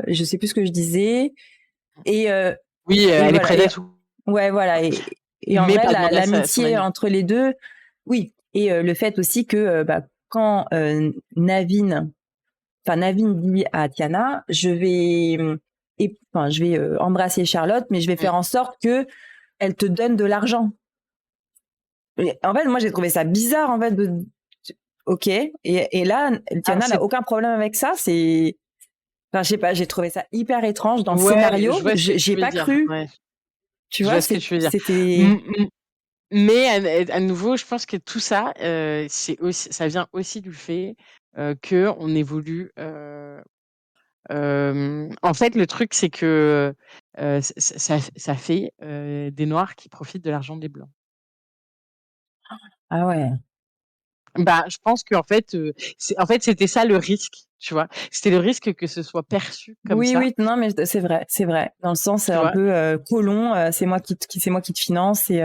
je sais plus ce que je disais. Et Oui, elle est voilà. prête à tout. Ouais, voilà. Et en Mais vrai, pas demander à sa son l'amitié ami. entre les deux, oui. Et le fait aussi que bah, quand Naveen dit à Tiana, je vais embrasser Charlotte, mais je vais Mmh. faire en sorte que elle te donne de l'argent. Et en fait, moi, j'ai trouvé ça bizarre, en fait, ok. Et là, Alors Tiana n'a aucun problème avec ça. Enfin, je sais pas, j'ai trouvé ça hyper étrange dans le ouais, scénario. je vois ce que tu J'ai veux pas dire, cru. ouais. Tu Je vois, vois ce que tu veux dire. c'était. Mmh mh. Mais à nouveau, je pense que tout ça, c'est aussi ça vient aussi du fait, qu'on évolue, en fait, le truc, c'est que, ça fait, des noirs qui profitent de l'argent des blancs. Ah ouais. Bah, je pense qu'en fait, c'était ça le risque, tu vois? C'était le risque que ce soit perçu comme Oui, ça, oui, non, mais c'est vrai, c'est vrai. Dans le sens tu un vois? peu colon, c'est moi qui te finance et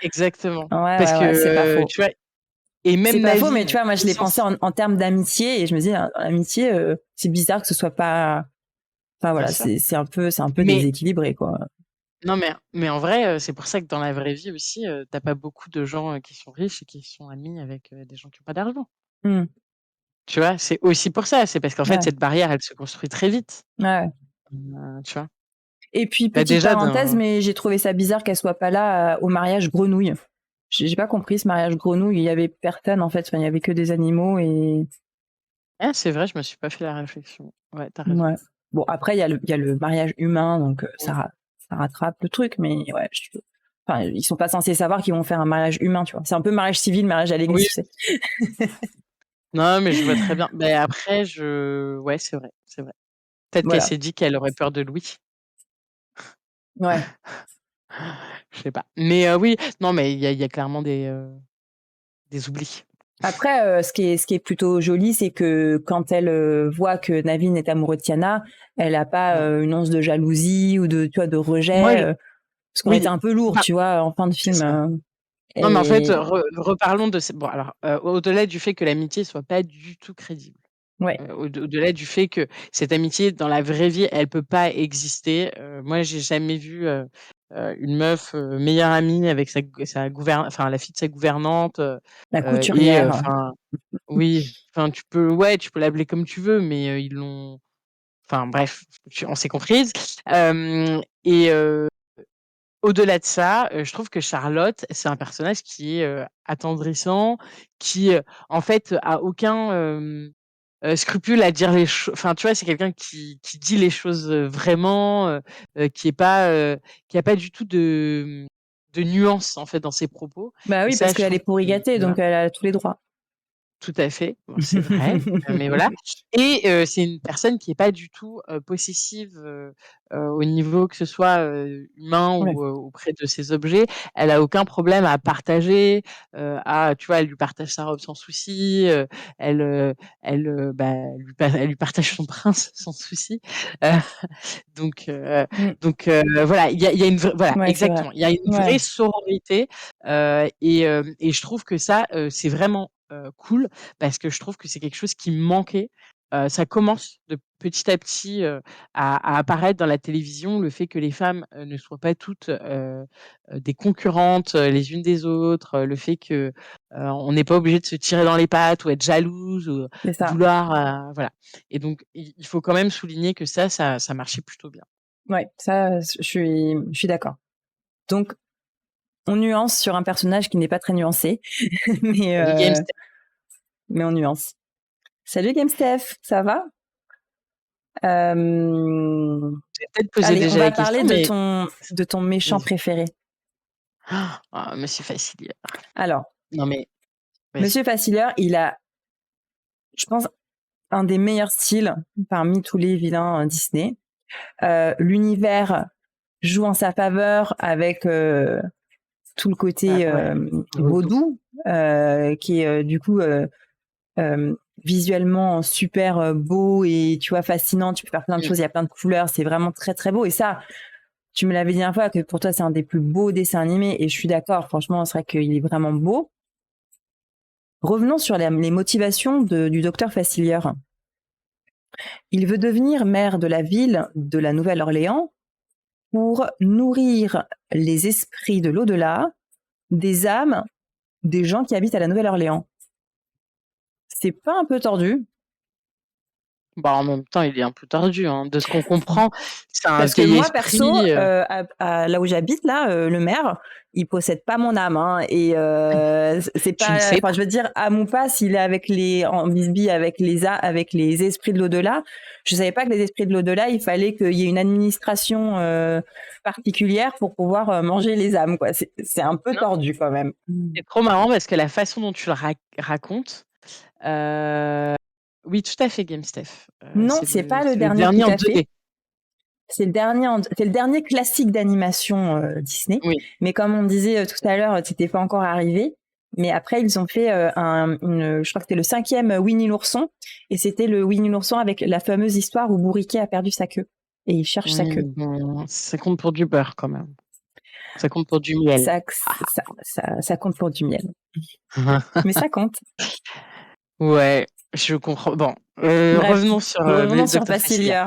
Exactement. ouais, Parce ouais, ouais, c'est pas que, faux. tu vois? Et C'est même pas faux, mais tu Naveen, vois, moi, je l'ai pensé essence en termes d'amitié et je me dis, dans l'amitié, c'est bizarre que ce soit pas. Enfin bien voilà, sûr. c'est un peu Mais déséquilibré, quoi. non, mais en vrai, c'est pour ça que dans la vraie vie aussi, tu pas beaucoup de gens, qui sont riches et qui sont amis avec, des gens qui ont pas d'argent. Mmh. Tu vois? C'est aussi pour ça, c'est parce qu'en fait, Ouais, cette barrière, elle se construit très vite. ouais, ouais. Tu vois? Et puis, Bah, petite déjà parenthèse, d'un mais j'ai trouvé ça bizarre qu'elle soit pas là au mariage grenouille. J'ai pas compris ce mariage grenouille. Il y avait personne, en fait. Enfin, il y avait que des animaux et ah, c'est vrai, je me suis pas fait la réflexion. Ouais, tu raison. ouais. Bon, après, il y a le mariage humain, donc Mmh. ça rattrape le truc, mais ouais, enfin, ils sont pas censés savoir qu'ils vont faire un mariage humain, tu vois. C'est un peu mariage civil, mariage à l'église, Oui. tu sais. Non, mais je vois très bien. Mais après, ouais, c'est vrai, c'est vrai. Peut-être qu'elle Voilà. s'est dit qu'elle aurait peur de Louis. Ouais. Je sais pas. Mais oui, non, mais il y a clairement des oublis. Après, ce qui est plutôt joli, c'est que quand elle voit que Naveen est amoureux de Tiana, elle a pas une once de jalousie ou tu vois, de Moi, rejet. Parce qu'on était oui, un peu lourd, enfin, tu vois, en fin de c'est film. ça. Non, mais en fait, Et reparlons de bon, alors, au-delà du fait que l'amitié soit pas du tout crédible, ouais, au-delà du fait que cette amitié, dans la vraie vie, elle peut pas exister. Moi, j'ai jamais vu une meuf meilleure amie avec enfin la fille de sa gouvernante, la et couturière. enfin, oui, enfin, tu peux l'appeler comme tu veux, mais ils l'ont. Enfin, bref, on s'est comprises. Et au-delà de ça, je trouve que Charlotte, c'est un personnage qui est attendrissant, qui, en fait, a aucun scrupule à dire les choses. Enfin, tu vois, c'est quelqu'un qui dit les choses vraiment, qui est pas, qui a pas du tout de nuance en fait dans ses propos. Bah Et oui, ça, parce je qu'elle trouve est pourri que gâtée, voilà. donc elle a tous les droits. Tout à fait, bon, c'est vrai, mais voilà. Et c'est une personne qui est pas du tout possessive au niveau que ce soit humain Ouais, ou auprès de ses objets. Elle a aucun problème à partager, tu vois, elle lui partage sa robe sans souci, elle, bah, elle lui partage son prince sans souci. Heu, donc heu, mm, voilà, il y a une vraie voilà, ouais, c'est vrai. exactement. Il y a une Ouais, vraie sororité, et je trouve que ça, c'est vraiment, cool parce que je trouve que c'est quelque chose qui me manquait. Ça commence de petit à petit, à apparaître dans la télévision, le fait que les femmes, ne soient pas toutes, des concurrentes, les unes des autres, le fait que, on n'est pas obligé de se tirer dans les pattes ou être jalouse ou c'est ça. vouloir, voilà. Et donc il faut quand même souligner que ça marchait plutôt bien. Ouais, ça, je suis d'accord. Donc, on nuance sur un personnage qui n'est pas très nuancé, mais, Salut Games, mais on nuance. Salut Game Steph, ça va? Euh, j'ai peut-être posé Allez, on déjà va la parler question, de mais ton méchant vas-y. préféré. Ah, Monsieur Facilier. Alors, Non mais vas-y. Monsieur Facilier, il a, je pense, un des meilleurs styles parmi tous les vilains Disney. L'univers joue en sa faveur avec tout le Ah côté ouais, vaudou. vaudou, qui est du coup visuellement super beau et tu vois fascinant. Tu peux faire plein de Mmh. choses, il y a plein de couleurs, c'est vraiment très très beau. Et ça, tu me l'avais dit une fois que pour toi c'est un des plus beaux dessins animés et je suis d'accord. Franchement, c'est vrai qu'il est vraiment beau. Revenons sur les motivations du docteur Facilier. Il veut devenir maire de la ville de la Nouvelle-Orléans pour nourrir les esprits de l'au-delà, des âmes, des gens qui habitent à la Nouvelle-Orléans. C'est pas un peu tordu? Bah, en même temps, il est un peu tordu, hein. De ce qu'on comprend, c'est un Parce que vieil moi, perso, esprit, là où j'habite, là, le maire, il possède pas mon âme, hein, et c'est tu ne pas, sais enfin, pas. je veux dire, âme ou pas, s'il est en bisbille avec les esprits de l'au-delà. Je savais pas que les esprits de l'au-delà, il fallait qu'il y ait une administration particulière pour pouvoir manger les âmes, quoi. C'est un peu Non, tordu quand même. c'est trop marrant parce que la façon dont tu le racontes, heu, oui, tout à fait, Game Steph. Non, c'est pas le C'est le dernier tout dernier en à fait. 2D. C'est le dernier classique d'animation Disney. Oui. Mais comme on disait tout à l'heure, c'était pas encore arrivé. Mais après, ils ont fait je crois que c'était le 5e Winnie l'ourson. Et c'était le Winnie l'ourson avec la fameuse histoire où Bourriquet a perdu sa queue. Et il cherche sa Oui, queue. bon, ça compte pour du beurre quand même. Ça compte pour du miel. Ça, ça compte pour du miel. Mais ça compte. Ouais, je comprends. Bon, Bref, revenons sur, revenons le sur docteur Facilier.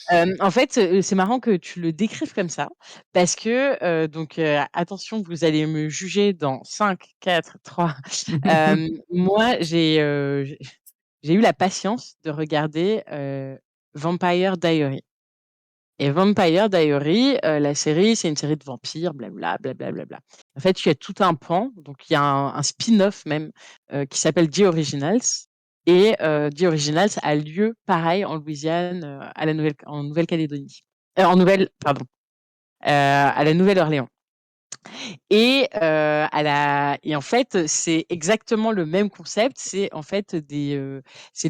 Facilier. En fait, c'est marrant que tu le décrives comme ça parce que, donc, attention, vous allez me juger dans 5, 4, 3. Moi, j'ai eu la patience de regarder, Vampire Diaries. Et Vampire Diaries, la série, c'est une série de vampires, bla. En fait, il y a tout un pan, donc il y a un spin-off même, qui s'appelle The Originals. Et The Originals a lieu pareil en Louisiane, en Nouvelle-Calédonie. En Nouvelle pardon, à la Nouvelle-Orléans. Et en fait, c'est exactement le même concept. C'est en fait c'est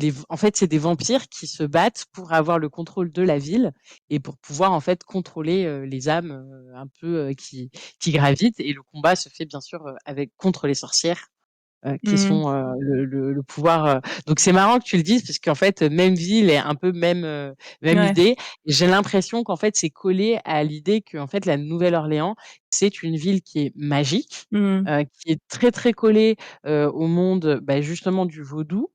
des vampires qui se battent pour avoir le contrôle de la ville et pour pouvoir en fait contrôler les âmes un peu qui gravitent. Et le combat se fait bien sûr avec contre les sorcières. Qui Mm. sont le pouvoir. Donc c'est marrant que tu le dises parce qu'en fait même ville et un peu même Ouais. idée. Et j'ai l'impression qu'en fait c'est collé à l'idée que en fait la Nouvelle-Orléans c'est une ville qui est magique, Mm. qui est très très collée au monde bah, justement du vaudou.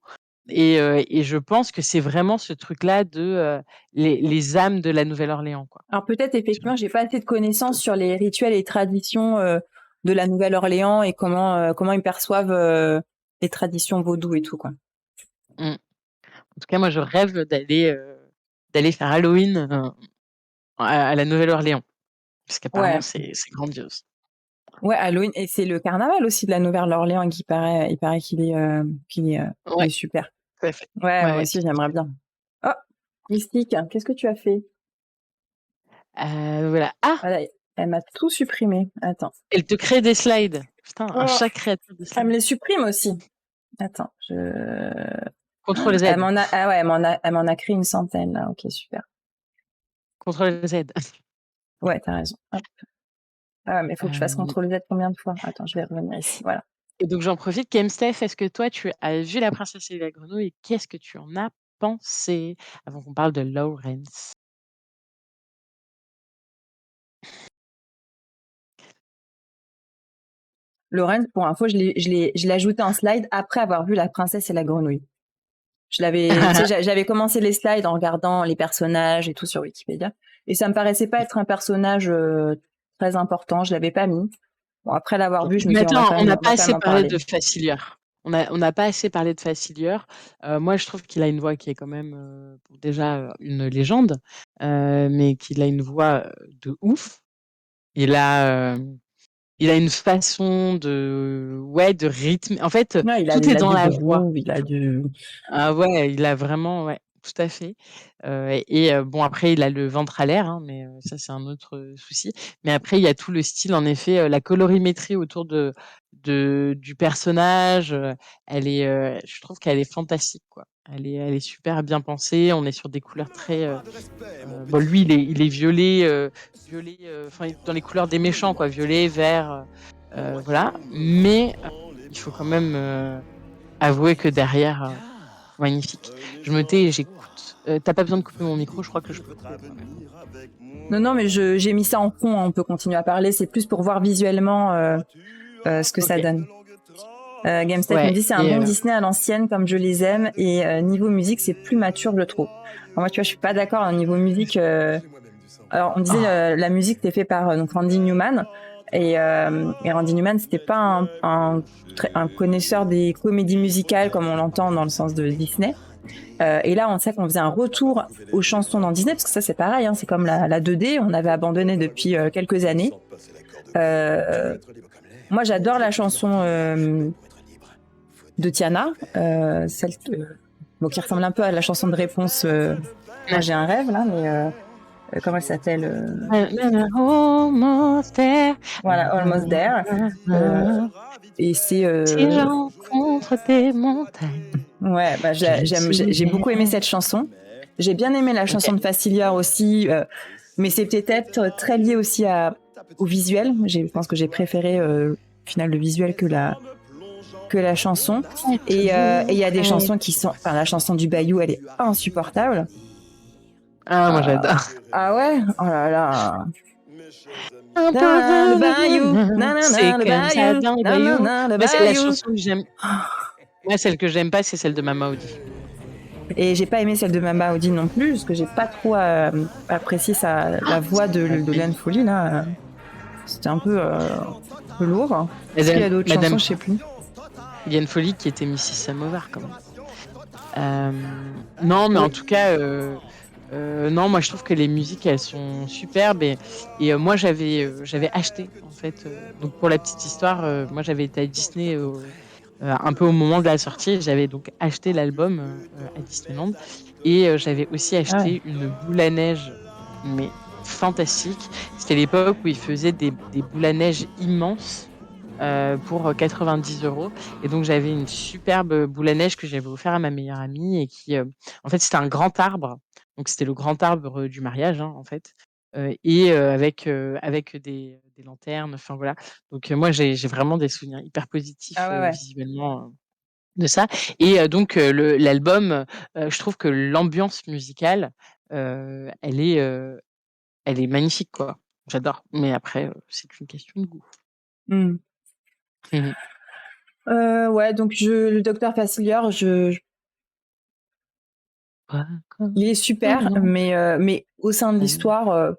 Et je pense que c'est vraiment ce truc-là de les âmes de la Nouvelle-Orléans, quoi. Alors peut-être effectivement, j'ai pas assez de connaissances sur les rituels et traditions de la Nouvelle-Orléans et comment ils perçoivent les traditions vaudou et tout quoi. Mm. En tout cas, moi je rêve d'aller faire Halloween à la Nouvelle-Orléans. Parce qu'apparemment, Ouais, c'est grandiose. ouais, Halloween et c'est le carnaval aussi de la Nouvelle-Orléans qui paraît, il paraît qu'il Ouais, est super. tout à fait. Ouais, Ouais, moi ouais, aussi tout à fait. j'aimerais bien. Oh, Mystique, qu'est-ce que tu as fait? Voilà. Ah, Voilà, elle m'a tout supprimé. Attends. elle te crée des slides. Putain, un Oh, chat créateur de elle me slides. les supprime aussi. Attends, Contrôle Z. elle m'en a, ah ouais, elle m'en a créé une centaine là. Ok, super. Contrôle Z. Ouais, t'as raison. Hop. Ah, mais il faut que je fasse Euh, CTRL Z combien de fois? Attends, je vais revenir ici. Voilà. et donc, j'en profite. Kemsteph, est-ce que toi, tu as vu La Princesse et la Grenouille et qu'est-ce que tu en as pensé avant qu'on parle de Lawrence? Lorraine, pour info, je l'ai ajouté en slide après avoir vu La Princesse et la Grenouille. Je l'avais, tu sais, j'avais commencé les slides en regardant les personnages et tout sur Wikipédia. Et ça me paraissait pas être un personnage très important. Je l'avais pas mis. Bon, après l'avoir vu, je me Mais suis dit, attends, on n'a on va pas quand même assez en parlé parler. de Facilier. On n'a pas assez parlé de Facilier. Moi, je trouve qu'il a une voix qui est quand même déjà une légende, mais qu'il a une voix de ouf. Il a, il a une façon de rythme. En fait, Ouais, tout est il a dans du la voix. groove, il a du. Ah ouais, il a vraiment, ouais, tout à fait. Bon, après, il a le ventre à l'air, hein, mais ça, c'est un autre souci. Mais après, il y a tout le style, en effet, la colorimétrie autour du personnage. Je trouve qu'elle est fantastique, quoi. Elle est super bien pensée. On est sur des couleurs très. Bon, lui, il est violet, enfin, dans les couleurs des méchants, quoi, violet, vert, voilà. Mais il faut quand même avouer que derrière. Magnifique. Je me tais et j'écoute. T'as pas besoin de couper mon micro, je crois que je peux couper moi-même. Non, non, mais j'ai mis ça en fond. On peut continuer à parler. C'est plus pour voir visuellement ce que ça Ok. donne. GameStep me Ouais. dit c'est un bon Disney à l'ancienne comme je les aime et niveau musique c'est plus mature je trouve. Alors moi tu vois je suis pas d'accord au niveau musique. Alors on disait la musique était faite par donc Randy Newman et Randy Newman c'était pas un connaisseur des comédies musicales comme on l'entend dans le sens de Disney. Et là on sait qu'on faisait un retour aux chansons dans Disney parce que ça c'est pareil hein, c'est comme la 2D on avait abandonné depuis quelques années. Moi j'adore la chanson de Tiana, celle bon, qui ressemble un peu à la chanson de réponse Moi j'ai un rêve là, mais comment elle s'appelle Almost there. Voilà, Almost There. Et c'est Si j'encontre des montagnes. ouais, bah j'ai beaucoup aimé cette chanson. J'ai bien aimé la chanson de Facilier aussi, mais c'est peut-être très lié aussi au visuel. Je pense que j'ai préféré au final le visuel que la chanson. Et il y a des chansons qui sont... Enfin, la chanson du Bayou, elle est insupportable. Ah, moi j'adore. Ah ouais? Oh là là. Un peu Dans le de bayou. c'est Le comme ça bayou. dans le bayou. Le Moi, c'est la bayou. chanson que j'aime. Moi, celle que j'aime pas, c'est celle de Mama Audi. Et j'ai pas aimé celle de Mama Audi non plus, parce que j'ai pas trop apprécié la voix de Liane Folly, là. C'était un peu lourd. Est-ce qu'il y a d'autres chansons? Je sais plus. Liane Folly qui était Mrs. Samovar quand même. Non, mais en tout cas, non, moi je trouve que les musiques elles sont superbes et moi j'avais acheté en fait. Donc pour la petite histoire, moi j'avais été à Disney un peu au moment de la sortie. J'avais donc acheté l'album à Disneyland et j'avais aussi acheté une boule à neige, mais fantastique. C'était l'époque où ils faisaient des boules à neige immenses pour 90 euros. Et donc, j'avais une superbe boule à neige que j'avais offert à ma meilleure amie et qui, en fait, c'était un grand arbre. Donc, c'était le grand arbre du mariage, hein, en fait. Et avec des lanternes. Enfin, voilà. Donc, moi, j'ai vraiment des souvenirs hyper positifs Ah ouais, ouais. visuellement de ça. Et donc, l'album, je trouve que l'ambiance musicale, elle est magnifique, quoi. J'adore. Mais après, c'est une question de goût. Hmm. Mmh. Ouais, donc le docteur Facilier, il est super, mais au sein de l'histoire,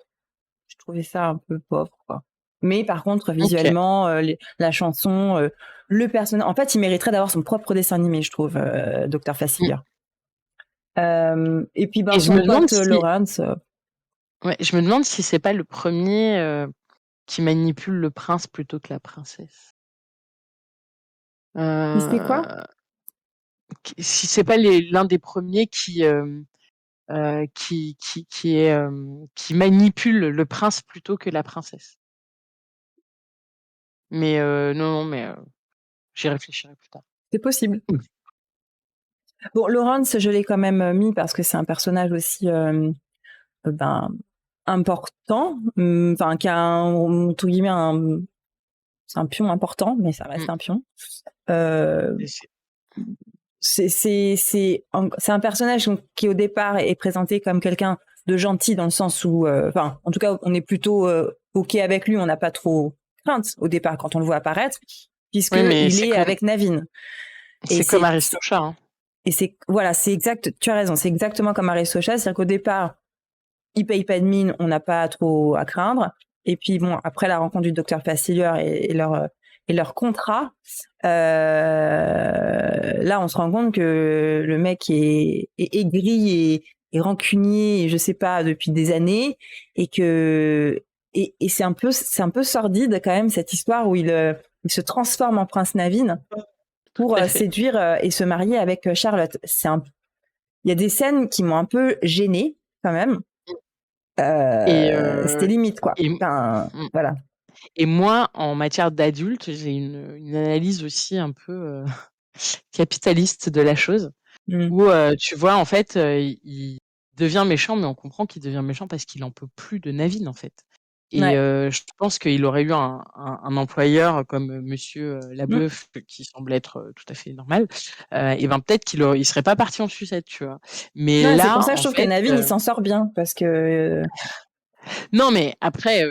je trouvais ça un peu pauvre, quoi. Mais par contre, OK. visuellement, la chanson, le personnage, en fait, il mériterait d'avoir son propre dessin animé, je trouve, docteur Mmh. Facilier. Et puis, Et je me son demande pote si Lawrence. je me demande si c'est pas le premier qui manipule le prince plutôt que la princesse. Il fait quoi? Heu, si c'est pas l'un des premiers qui manipule le prince plutôt que la princesse. Mais non, mais j'y réfléchirai plus tard. C'est possible. Mmh. Bon, Lawrence, je l'ai quand même mis parce que c'est un personnage aussi, ben, important, enfin, qui a entre guillemets, c'est un pion important, mais ça reste Mmh. un pion. Euh, Et c'est c'est un personnage qui au départ est présenté comme quelqu'un de gentil dans le sens où, enfin, en tout cas, on est plutôt ok avec lui, on n'a pas trop crainte au départ quand on le voit apparaître, puisque Oui, mais il est avec Naveen. Et c'est comme Aristocha, hein. voilà, c'est exact. Tu as raison, c'est exactement comme Aristocha, c'est-à-dire qu'au départ, il paye pas de mine, on n'a pas trop à craindre. Et puis bon, après la rencontre du docteur Facilier et leur contrat, là on se rend compte que le mec est aigri et rancunier, et je sais pas, depuis des années, et que et c'est un peu sordide quand même cette histoire où il se transforme en prince Naveen Tout pour à fait. séduire et se marier avec Charlotte. Il y a des scènes qui m'ont un peu gênée quand même. Et C'était limite, quoi. et Enfin, mmh voilà. et moi, en matière d'adulte, j'ai une analyse aussi un peu, capitaliste de la chose Mm. où, tu vois, en fait, il devient méchant, mais on comprend qu'il devient méchant parce qu'il en peut plus de Naveen, en fait. Et Ouais. je pense qu'il aurait eu un employeur comme, monsieur, Mm. Labeuf, qui semble être, tout à fait normal, et ben, peut-être il serait pas parti en sucette, tu vois? Mais Non, c'est pour là, ça que je en trouve que fait, Naveen, il s'en sort bien parce que non, mais après,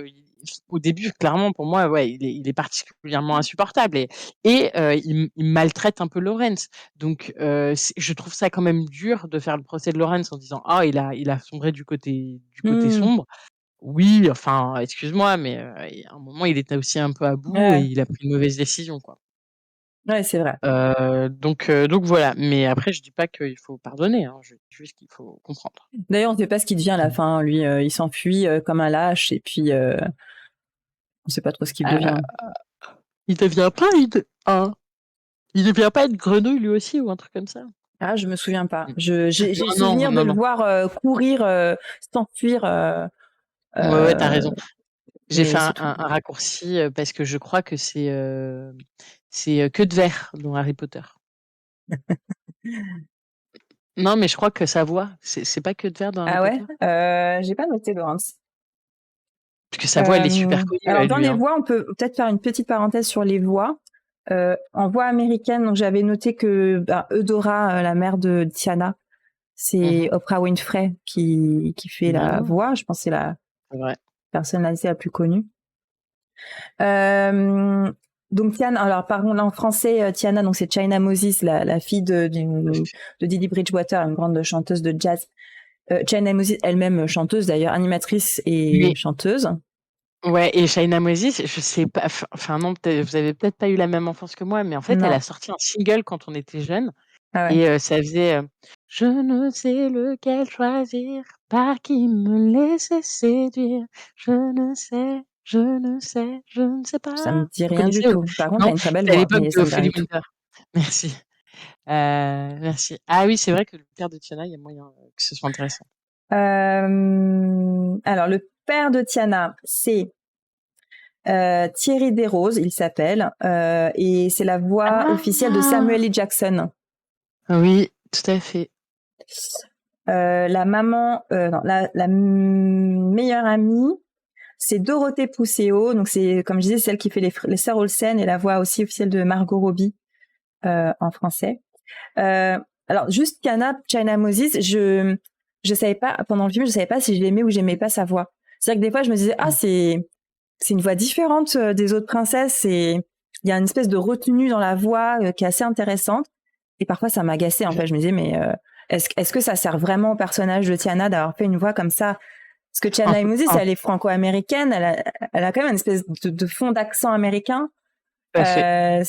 au début, clairement, pour moi, ouais, il est particulièrement insupportable et il maltraite un peu Lawrence. Donc, je trouve ça quand même dur de faire le procès de Lawrence en disant: «Ah, il a sombré du côté Mm. sombre». Oui, enfin, excuse-moi, mais à un moment, il était aussi un peu à bout et Ouais, il a pris une mauvaise décision, quoi. ouais, c'est vrai. Donc voilà. Mais après, je dis pas qu'il faut pardonner, hein, je dis juste qu'il faut comprendre. D'ailleurs, on ne sait pas ce qu'il devient à la fin. Lui, il s'enfuit comme un lâche et puis on ne sait pas trop ce qu'il Heu, devient. il devient pas il devient pas une grenouille lui aussi ou un truc comme ça? Ah, je me souviens pas. Mmh. J'ai le Non, non, souvenir de non, le non. voir courir, s'enfuir, Ouais, ouais, tu as euh, raison. J'ai fait mais un c'est tout. un un raccourci, parce que je crois que c'est Queue de Verre dans Harry Potter. Non, mais je crois que sa voix, c'est pas Queue de Verre dans Harry Ah ouais, Potter? j'ai pas noté Laurence. Parce que sa voix, elle est super connue Alors à dans lui, les hein. voix, on peut peut-être faire une petite parenthèse sur les voix. En voix américaine, donc j'avais noté que Eudora, la mère de Tiana, c'est Mmh. Oprah Winfrey qui fait la Mmh. voix. Je pense que c'est la C'est vrai. personnalité la plus connue. Euh, donc Tiana, alors par contre en français, Tiana, donc c'est China Moses, la fille de Didi Bridgewater, une grande chanteuse de jazz. China Moses, elle-même chanteuse d'ailleurs, animatrice et Mais chanteuse. ouais, et Shaina Moses, je sais pas, enfin non, vous avez peut-être pas eu la même enfance que moi, mais en fait, elle Non. a sorti un single quand on était jeunes Ah ouais. et ça faisait, «Je ne sais lequel choisir, par qui me laisser séduire. Je ne sais Ça me pas». dit Vous rien du connaissez ou tout. Par contre, non? elle a une très belle C'était à voix, l'époque mais ça de me dit rien Folly du tout. Winter. Merci, merci. Ah oui, c'est vrai que le père de Tiana, il y a moyen, que ce soit intéressant. Alors le père de Tiana, c'est Thierry Desroses, il s'appelle, et c'est la voix officielle de Samuel L. Jackson. Oui, tout à fait. La maman, non, la meilleure amie, c'est Dorothée Pousseau. Donc c'est, comme je disais, celle qui fait les sœurs Olsen et la voix aussi officielle de Margot Robbie en français. Alors juste China Moses, je savais pas pendant le film, je savais pas si je l'aimais ou j'aimais pas sa voix. C'est-à-dire que des fois je me disais c'est une voix différente des autres princesses et il y a une espèce de retenue dans la voix qui est assez intéressante et parfois ça m'agaçait en fait. Je me disais mais est-ce que ça sert vraiment au personnage de Tiana d'avoir fait une voix comme ça? Parce que China Moses, elle est franco-américaine, elle a quand même une espèce de fond d'accent américain. Je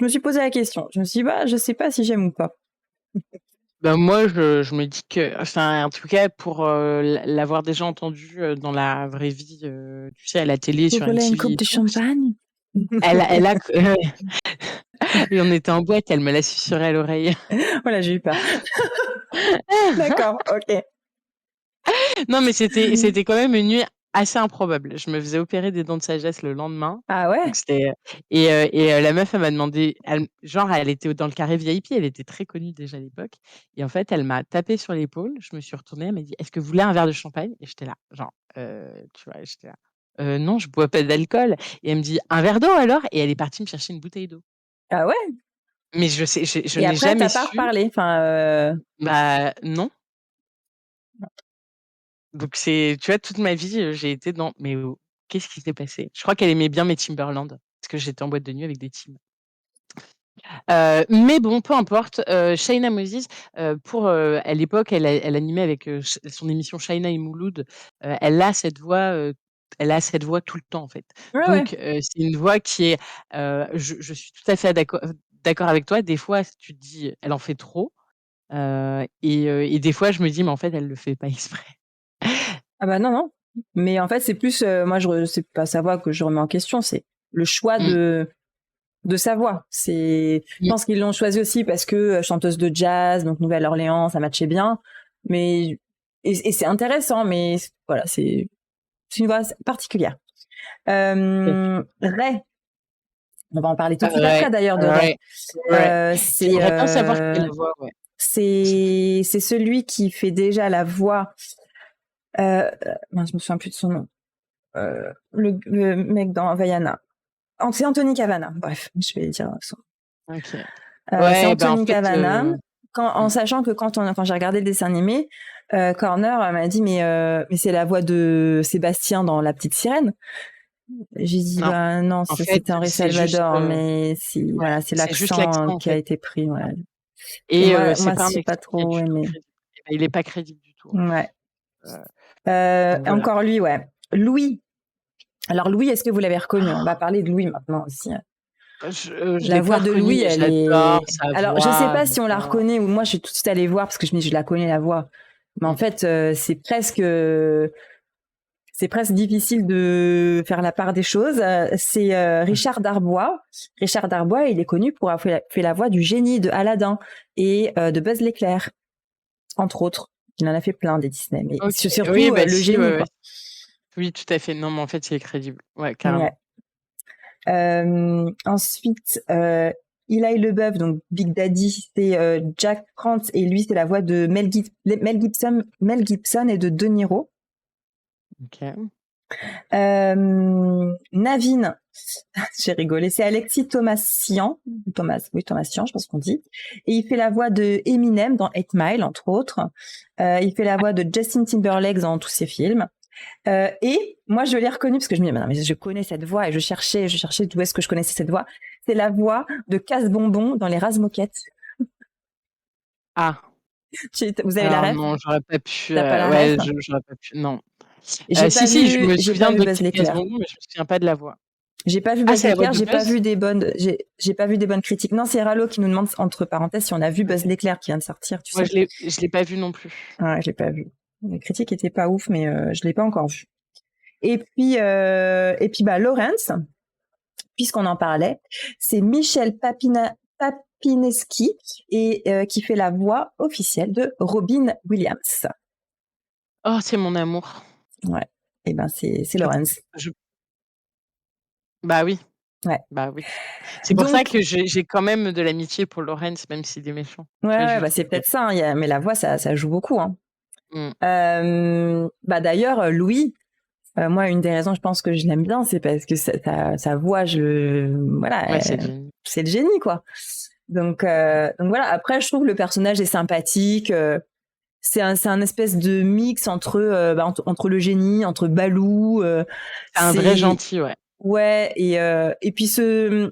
me suis posé la question. Je me suis dit, je sais pas si j'aime ou pas. Moi, je me dis que, enfin, en tout cas, pour l'avoir déjà entendu dans la vraie vie, tu sais, à la télé, sur Voilà une MTV coupe et de tout, champagne. elle a, et on était en boîte, elle me l'a susurré à l'oreille. Voilà, j'ai eu peur. D'accord, ok. Non, mais c'était quand même une nuit assez improbable. Je me faisais opérer des dents de sagesse le lendemain. Ah ouais? Donc c'était la meuf, elle m'a demandé, elle était dans le carré VIP, elle était très connue déjà à l'époque. Et en fait, elle m'a tapé sur l'épaule. Je me suis retournée, elle m'a dit, est-ce que vous voulez un verre de champagne? Et j'étais là, genre, tu vois, j'étais là. Non, je bois pas d'alcool. Et elle me dit, un verre d'eau alors? Et elle est partie me chercher une bouteille d'eau. Ah ouais? Mais je Et n'ai après, jamais t'as pas su. reparlé. Enfin, Bah non. Donc tu vois, toute ma vie, j'ai été dans, mais qu'est-ce qui s'est passé? Je crois qu'elle aimait bien mes Timberland, parce que j'étais en boîte de nuit avec des Tim. Mais bon, peu importe. Shaina Moses, à l'époque, elle animait avec son émission Shaina et Mouloud. Elle a cette voix tout le temps, en fait. ouais. Donc, c'est une voix qui est. Je suis tout à fait d'accord avec toi. Des fois, tu te dis, elle en fait trop. Et des fois, je me dis, mais en fait, elle le fait pas exprès. Ah bah non. Mais en fait, c'est plus, moi, c'est pas sa voix que je remets en question, c'est le choix de sa voix. Je pense qu'ils l'ont choisi aussi parce que chanteuse de jazz, donc Nouvelle-Orléans, ça matchait bien. Mais, et c'est intéressant, mais voilà, c'est une voix particulière. Ray. On va en parler tout de suite après d'ailleurs de Ray. J'aimerais bien savoir quelle est la voix, ouais. C'est celui qui fait déjà la voix. Je me souviens plus de son nom. Le mec dans Vaiana. C'est Anthony Cavana. Bref, je vais dire son nom. Okay. C'est Anthony Cavana. En sachant que quand j'ai regardé le dessin animé, Corner m'a dit mais c'est la voix de Sébastien dans La Petite Sirène. J'ai dit non, c'était Henri Salvador, mais voilà, c'est l'accent qui a été pris. Ouais. Et moi, c'est pas trop aimé. Il est pas crédible du tout. Ouais. Encore lui, ouais. Louis. Alors Louis, est-ce que vous l'avez reconnu? On va parler de Louis maintenant aussi. La voix de Louis, elle est. Alors je sais pas si on la reconnaît ou moi je suis tout de suite allée voir parce que je me dis je la connais la voix. Mais en fait, c'est presque difficile de faire la part des choses. C'est Richard Darbois. Richard Darbois, il est connu pour avoir fait la voix du génie de Aladdin et de Buzz l'éclair, entre autres. Il en a fait plein des Disney, mais surtout le génie. Oui, tout à fait. Non, mais en fait, il est crédible. Ouais, carrément. Ouais. Ensuite, Eli LeBeouf, donc Big Daddy, c'est Jack Krantz et lui, c'est la voix de Mel Gibson et de De Niro. Ok. Naveen, j'ai rigolé, c'est Alexis Thomasian, je pense qu'on dit, et il fait la voix de Eminem dans 8 Mile, entre autres. Il fait la voix de Justin Timberlake dans tous ses films. Et moi, je l'ai reconnu parce que je me dis, mais je connais cette voix et je cherchais d'où est-ce que je connaissais cette voix. C'est la voix de Casse-Bonbon dans Les Razmoquettes. Ah. Vous avez la ref? Non, j'aurais pas pu. T'as pas la ref? J'aurais pas pu. Non. Je me souviens de Buzz l'éclair, mais je me souviens pas de la voix. J'ai pas vu Buzz l'éclair, j'ai pas vu des bonnes critiques. Non, c'est Rallo qui nous demande entre parenthèses si on a vu Buzz l'éclair qui vient de sortir. Moi, je l'ai pas vu non plus. Ouais, je l'ai pas vu. Les critiques étaient pas ouf, mais je l'ai pas encore vu. Et puis Lawrence, puisqu'on en parlait, c'est Michel Papineski et qui fait la voix officielle de Robin Williams. Oh, c'est mon amour. Ouais. Et ben c'est Je Lawrence. je Bah oui, Ouais. bah oui. C'est pour ça Donc que j'ai quand même de l'amitié pour Lawrence, même s'il est méchant. ouais, Tu vois, je ouais, le bah trouve c'est bien. peut-être ça. Hein, mais la voix, ça joue beaucoup. Hein. Mmh. Bah d'ailleurs, Louis, moi, une des raisons, je pense que je l'aime bien, c'est parce que sa voix, voilà, Ouais, c'est le génie. c'est le génie, quoi. Donc voilà. Après, je trouve que le personnage est sympathique. C'est un espèce de mix entre le génie, entre Balou. C'est un vrai C'est gentil, ouais. ouais. Et puis ce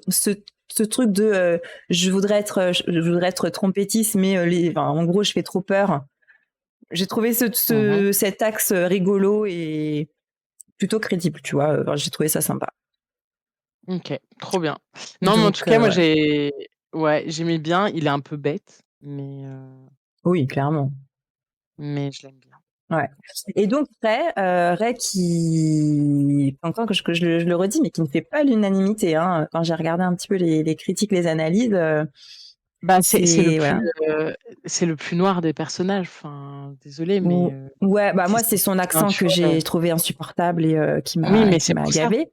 truc de je voudrais être trompettiste, mais en gros, je fais trop peur. J'ai trouvé Mmh. cet axe rigolo et plutôt crédible, tu vois. Enfin, j'ai trouvé ça sympa. OK, trop bien. Non, mais en tout Donc cas, moi, ouais. j'aimais bien. Il est un peu bête, Oui, clairement. mais je l'aime bien. Ouais. Et donc Ray qui, encore que je le redis, mais qui ne fait pas l'unanimité. Hein. Quand j'ai regardé un petit peu les critiques, les analyses, Bah, c'est voilà. c'est le plus noir des personnages. Enfin, désolée, mais Ouais, bah c'est moi c'est son un accent que choix, j'ai trouvé insupportable et qui oui, m'a mais qui c'est m'a pour ça. gavé.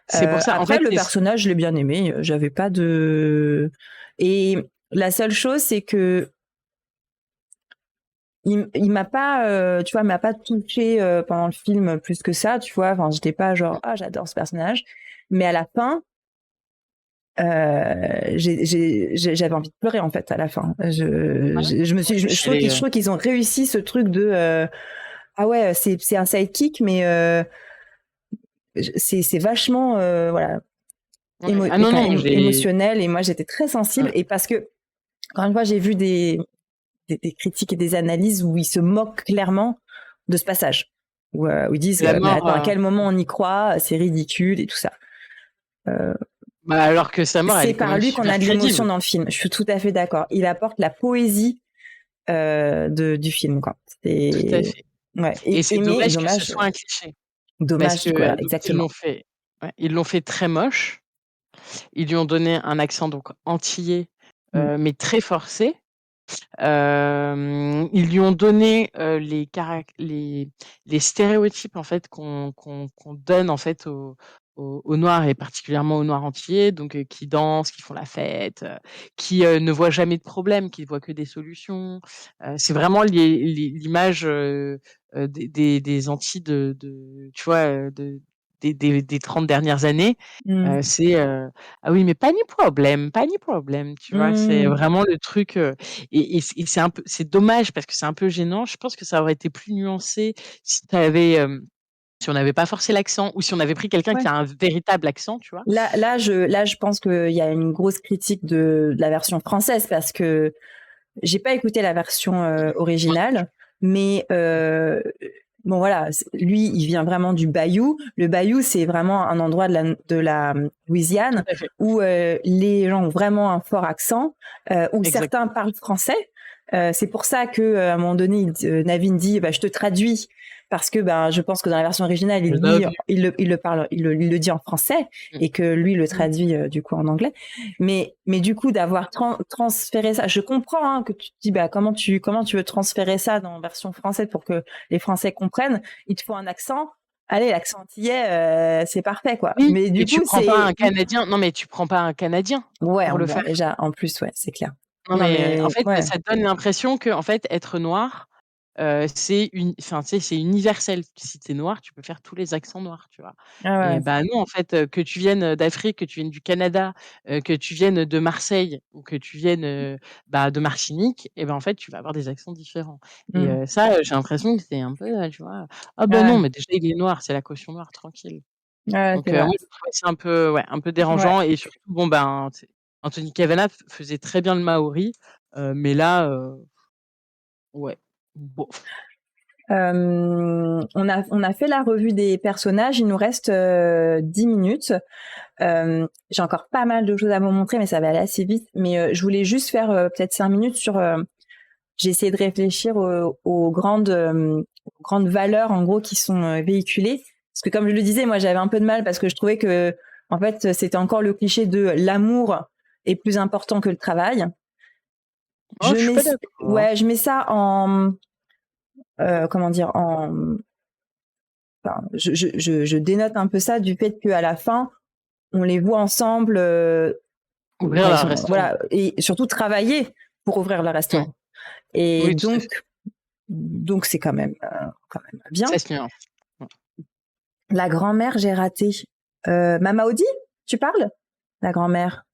C'est pour ça. En Après fait, le c'est personnage, je l'ai bien aimé. J'avais pas de et la seule chose c'est que il m'a pas tu vois, m'a pas touché pendant le film plus que ça, tu vois. Enfin, j'étais pas genre ah j'adore ce personnage, mais à la fin j'avais envie de pleurer en fait à la fin. Je trouve qu'ils ont réussi ce truc de ah ouais c'est un sidekick mais c'est vachement voilà ouais. Ah non, non, émotionnel et moi j'étais très sensible mmh, et parce que encore une fois j'ai vu des critiques et des analyses où ils se moquent clairement de ce passage où ils disent la mais mort, attends à quel moment on y croit, c'est ridicule et tout ça. bah, alors que sa mort, elle C'est est quand par même lui qu'on a super de l'émotion crédible. dans le film. Je suis tout à fait d'accord. Il apporte la poésie du film, quoi. Tout à C'est fait. ouais. Et Et c'est mais dommage que ce soit un cliché parce dommage, que voilà, donc exactement. ils l'ont fait très moche. Ils lui ont donné un accent donc antillais, Mm. mais très forcé. Ils lui ont donné, les stéréotypes en fait qu'on donne en fait aux noirs et particulièrement aux noirs antillais, donc qui dansent, qui font la fête, qui, ne voient jamais de problème, qui ne voient que des solutions. C'est vraiment l'image, des Antilles tu vois, des 30 dernières années. Mm. C'est, «Ah oui, mais pas ni problème», tu vois? C'est Mm. vraiment le truc, et c'est un peu c'est dommage parce que c'est un peu gênant. Je pense que ça aurait été plus nuancé si tu avais, si on n'avait pas forcé l'accent ou si on avait pris quelqu'un qui Ouais. a un véritable accent, tu vois? Là, je pense qu'il y a une grosse critique de la version française parce que j'ai pas écouté la version Moi non originale, mais bon voilà, lui, il vient vraiment du Bayou. Le Bayou, c'est vraiment un endroit de la tout Louisiane à fait, où les gens ont vraiment un fort accent, où exact. certains parlent français. C'est pour ça que à un moment donné, Naveen dit, bah, je te traduis parce que ben je pense que dans la version originale, Je love you. il le dit en français Mmh. et que lui le Mmh. traduit du coup en anglais. Mais du coup d'avoir transféré ça, je comprends hein, que tu te dis bah comment tu veux transférer ça dans version française pour que les Français comprennent. Il te faut un accent. Allez, l'accent antillais, c'est parfait quoi. Oui, Mais et du tu coup prends pas un c'est Canadien. Non, mais tu prends pas un Canadien ouais pour le bon faire. déjà en plus ouais c'est clair. Non, Non mais en mais fait, ouais. ça te donne l'impression qu'en fait, être noir, enfin, tu sais, c'est universel. Si tu es noir, tu peux faire tous les accents noirs, tu vois? Ah Et ouais. bah, non, en fait, que tu viennes d'Afrique, que tu viennes du Canada, que tu viennes de Marseille ou que tu viennes, bah, de Martinique et ben, en fait, tu vas avoir des accents différents et Mmh. ça, j'ai l'impression que c'est un peu, tu vois? «Ah bah, Ouais. non, mais déjà, il est noir, c'est la caution noire, tranquille». Ouais, Donc c'est vrai. moi, j'ai trouvé ça un peu, ouais, un peu Ouais. dérangeant et surtout, bon, ben, tu sais, Anthony Kavanagh faisait très bien le Maori, mais là, ouais, bof. On a fait la revue des personnages. Il nous reste 10 minutes. J'ai encore pas mal de choses à vous montrer, mais ça va aller assez vite. Mais je voulais juste faire peut-être 5 minutes sur. J'ai essayé de réfléchir aux grandes valeurs en gros qui sont véhiculées. Parce que comme je le disais, moi j'avais un peu de mal parce que je trouvais que en fait c'était encore le cliché de l'amour est plus important que le travail. Oh, Je je suis mets pas d'accord, hein. ouais, je mets ça comment dire, enfin, je dénote un peu ça du fait qu'à la fin, on les voit ensemble, Ouvrir leur restaurant. voilà, et surtout travailler pour ouvrir le restaurant. Et Oui, tout à fait. donc c'est quand même bien. Ça se nuance. La grand-mère, j'ai raté. Mama Audi, tu parles? La grand-mère.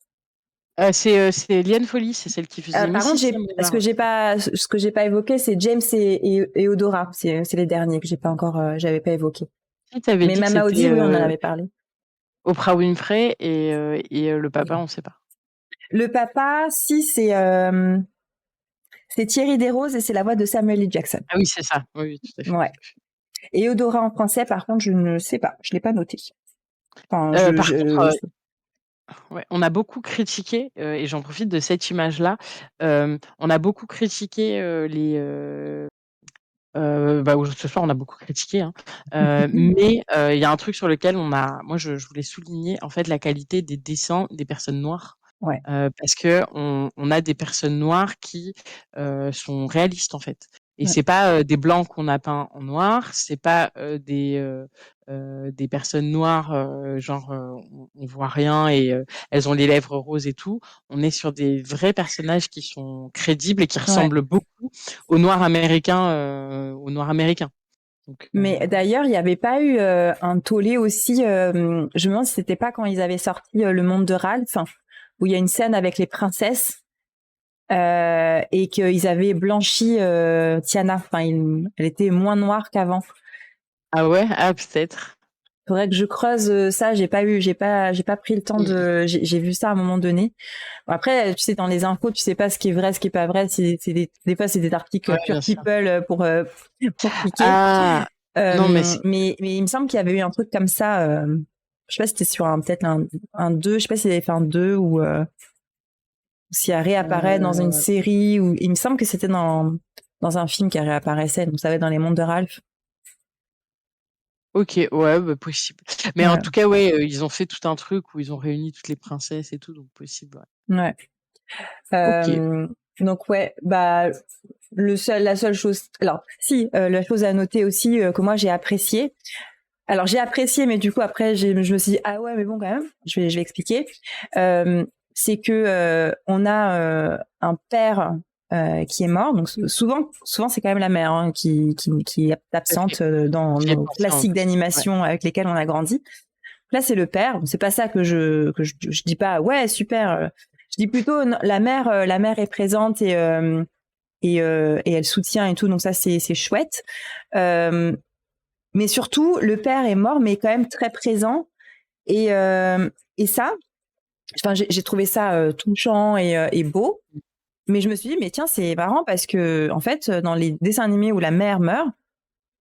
C'est Liane Folly, c'est celle qui faisait Par contre, Mrs. ce que j'ai pas évoqué, c'est James et Eudora. C'est les derniers que j'ai pas encore, j'avais pas évoqué. T'avais Mais dit que Mama Audi, c'était oui, on en avait parlé. Oprah Winfrey et le papa, on sait pas. Le papa, si, c'est Thierry Desroses et c'est la voix de Samuel L. Jackson. Ah oui, c'est ça. Oui, tout à fait. Ouais. Et Eudora en français, par contre, je ne sais pas. Je l'ai pas noté. Enfin, Par contre, ouais, on a beaucoup critiqué, et j'en profite de cette image-là, on a beaucoup critiqué ce soir, on a beaucoup critiqué, hein, mais il y a un truc sur lequel moi, je voulais souligner, en fait, la qualité des dessins des personnes noires. Ouais. Parce qu'on a des personnes noires qui sont réalistes, en fait. Et Ouais. c'est pas des blancs qu'on a peints en noir, c'est pas des personnes noires, on voit rien et elles ont les lèvres roses et tout. On est sur des vrais personnages qui sont crédibles et qui ressemblent beaucoup aux noirs américains, Donc, Mais d'ailleurs, il n'y avait pas eu un tollé aussi. Je me demande si c'était pas quand ils avaient sorti Le Monde de Ralph, où il y a une scène avec les princesses et qu'ils avaient blanchi Tiana. Enfin, elle était moins noire qu'avant. Ah ouais, peut-être. Faudrait que je creuse ça. J'ai pas pris le temps de. J'ai vu ça à un moment donné. Bon, après, tu sais, dans les infos, tu sais pas ce qui est vrai, ce qui est pas vrai. Des fois, c'est des articles Pure People pour cliquer. Ah. Non, mais il me semble qu'il y avait eu un truc comme ça. Je sais pas si c'était sur peut-être un 2. Je sais pas s'il avait fait un 2 ou s'il réapparaît dans une série. Ou il me semble que c'était dans un film qui réapparaissait. Donc ça va être dans Les Mondes de Ralph. Ok, ouais, possible. Mais en tout cas, ouais, ils ont fait tout un truc où ils ont réuni toutes les princesses et tout, donc possible. Ouais. Donc ouais, la seule chose. Alors si, la chose à noter aussi que moi j'ai apprécié. Alors j'ai apprécié, mais du coup après je me suis dit ah ouais, mais bon quand même, je vais expliquer. C'est que on a un père qui est mort. Donc souvent c'est quand même la mère qui est absente dans nos classiques d'animation avec lesquels on a grandi. Là c'est le père. C'est pas ça que je dis pas ouais super. Je dis plutôt la mère est présente et elle soutient et tout. Donc ça c'est chouette. Mais surtout le père est mort mais quand même très présent et ça. Enfin, j'ai trouvé ça touchant et beau. Mais je me suis dit, mais tiens, c'est marrant parce que, en fait, dans les dessins animés où la mère meurt,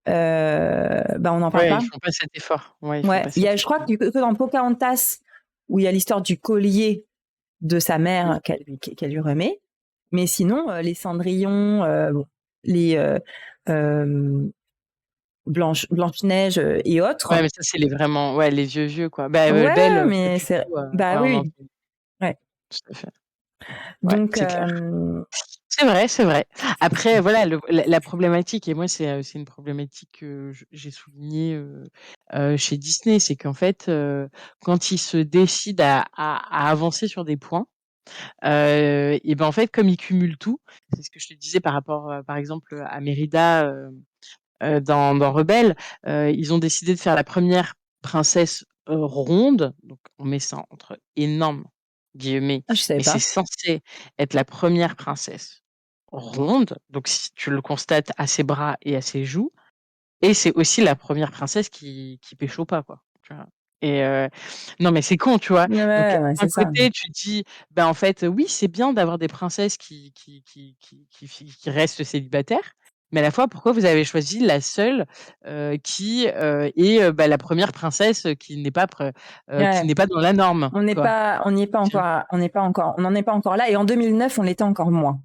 on n'en parle pas. Ils font pas cet effort. Je crois que dans Pocahontas, où il y a l'histoire du collier de sa mère qu'elle lui remet. Mais sinon, les Cendrillon, les Blanche-Neige et autres. Ouais, mais ça, c'est les vieux, quoi. Belle, mais c'est... oui. Ouais. Tout à fait. Donc, c'est vrai. Après, voilà, la problématique, et moi, c'est une problématique que j'ai soulignée chez Disney, c'est qu'en fait, quand ils se décident à avancer sur des points, et en fait, comme ils cumulent tout, c'est ce que je te disais par rapport, par exemple, à Mérida dans Rebelle, ils ont décidé de faire la première princesse ronde, donc on met ça entre énormes guillemets, je savais mais pas. c'est censé être la première princesse ronde, donc si tu le constates à ses bras et à ses joues, et c'est aussi la première princesse qui pécho pas, quoi, tu vois? Et non, mais c'est con, tu vois? Donc d'un côté, tu dis, en fait, oui, c'est bien d'avoir des princesses qui restent célibataires, mais à la fois, pourquoi vous avez choisi la seule qui est la première princesse qui n'est pas dans la norme, on n'y est pas encore là, et en 2009 on l'était encore moins.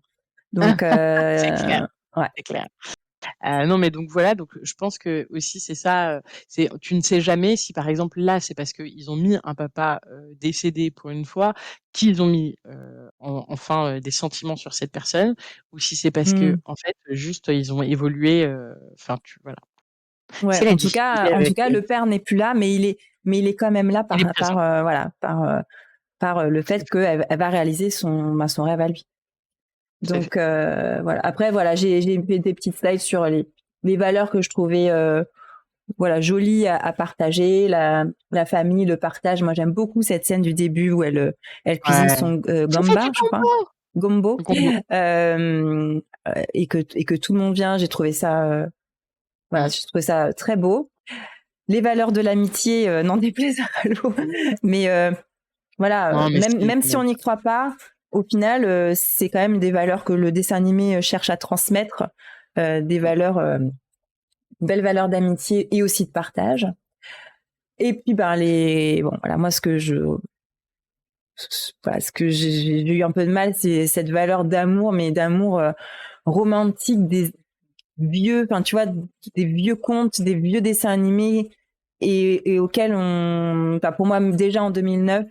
Donc c'est clair. ouais. C'est clair. Non, mais donc voilà, donc je pense que aussi c'est ça, c'est tu ne sais jamais si par exemple là, c'est parce qu'ils ont mis un papa, décédé pour une fois, qu'ils ont mis, enfin, des sentiments sur cette personne ou si c'est parce que Mmh. en fait, juste, ils ont évolué, enfin tu voilà. Ouais, C'est la difficulté en tout avec, cas, le père n'est plus là, mais il est quand même là il est présent. voilà, le fait qu'elle va réaliser son rêve à lui. Tout à fait. Donc voilà. Après voilà, j'ai fait des petites slides sur les valeurs que je trouvais voilà jolies à partager, la famille, le partage. Moi j'aime beaucoup cette scène du début où elle cuisine Ouais. son «J'ai fait du gamba, je crois, combo!» gombo, Le combo. et que tout le monde vient. J'ai trouvé ça voilà, Mmh. j'ai trouvé ça très beau. Les valeurs de l'amitié, n'en déplaise à Halo, mais voilà, Non, mais si, même quand si même. on n'y croit pas, au final, c'est quand même des valeurs que le dessin animé cherche à transmettre, des Mmh. valeurs, belles valeurs d'amitié et aussi de partage. Et puis, ben, bon, voilà, moi, voilà, ce que j'ai eu un peu de mal, c'est cette valeur d'amour, mais d'amour romantique des vieux, enfin, tu vois, des vieux contes, des vieux dessins animés et auxquels enfin, pour moi, déjà en 2009,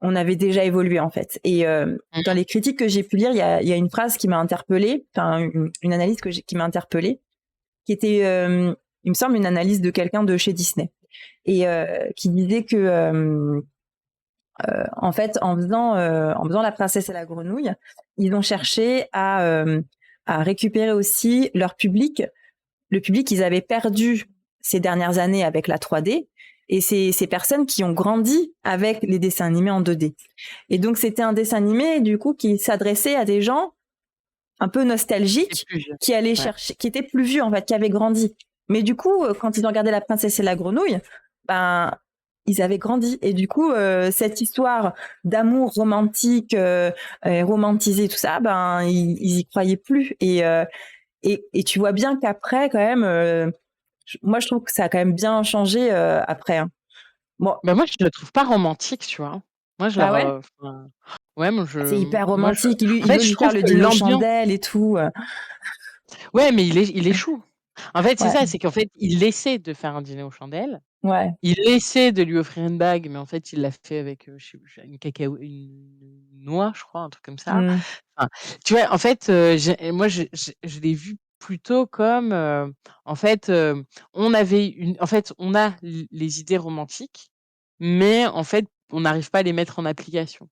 on avait déjà évolué en fait. Et dans Mmh. les critiques que j'ai pu lire, il y a une phrase qui m'a interpellée, enfin une analyse qui m'a interpellée, qui était, il me semble, une analyse de quelqu'un de chez Disney, et qui disait que en fait, en faisant La Princesse et la Grenouille, ils ont cherché à récupérer aussi leur public, le public qu'ils avaient perdu ces dernières années avec la 3D, et ces personnes qui ont grandi avec les dessins animés en 2D. Et donc c'était un dessin animé du coup qui s'adressait à des gens un peu C'est nostalgiques, plus vieux. qui allaient Ouais. chercher, qui étaient plus vieux en fait, qui avaient grandi. Mais du coup, quand ils ont regardé La Princesse et la Grenouille, ben ils avaient grandi, et du coup cette histoire d'amour romantique, romantisé, tout ça, ben ils y croyaient plus. Et tu vois bien qu'après quand même, moi je trouve que ça a quand même bien changé après, hein. Bon, Bah, moi, je le trouve pas romantique, tu vois? Moi, je ah leur, ouais, enfin, ouais, c'est hyper moi, je romantique. en Il fait, veut je lui faire trouve le que dîner aux l'ambiance chandelles et tout. ouais, mais il échoue. En fait, c'est Ouais, ça, c'est qu'en fait, il essaie de faire un dîner aux chandelles. ouais. Il essaie de lui offrir une bague, mais en fait, il l'a fait avec, je sais plus, une noix, je crois, un truc comme ça. Mmh. Enfin, tu vois, en fait, moi, je l'ai vu plutôt comme, en fait, en fait, on a les idées romantiques, mais en fait, on n'arrive pas à les mettre en application.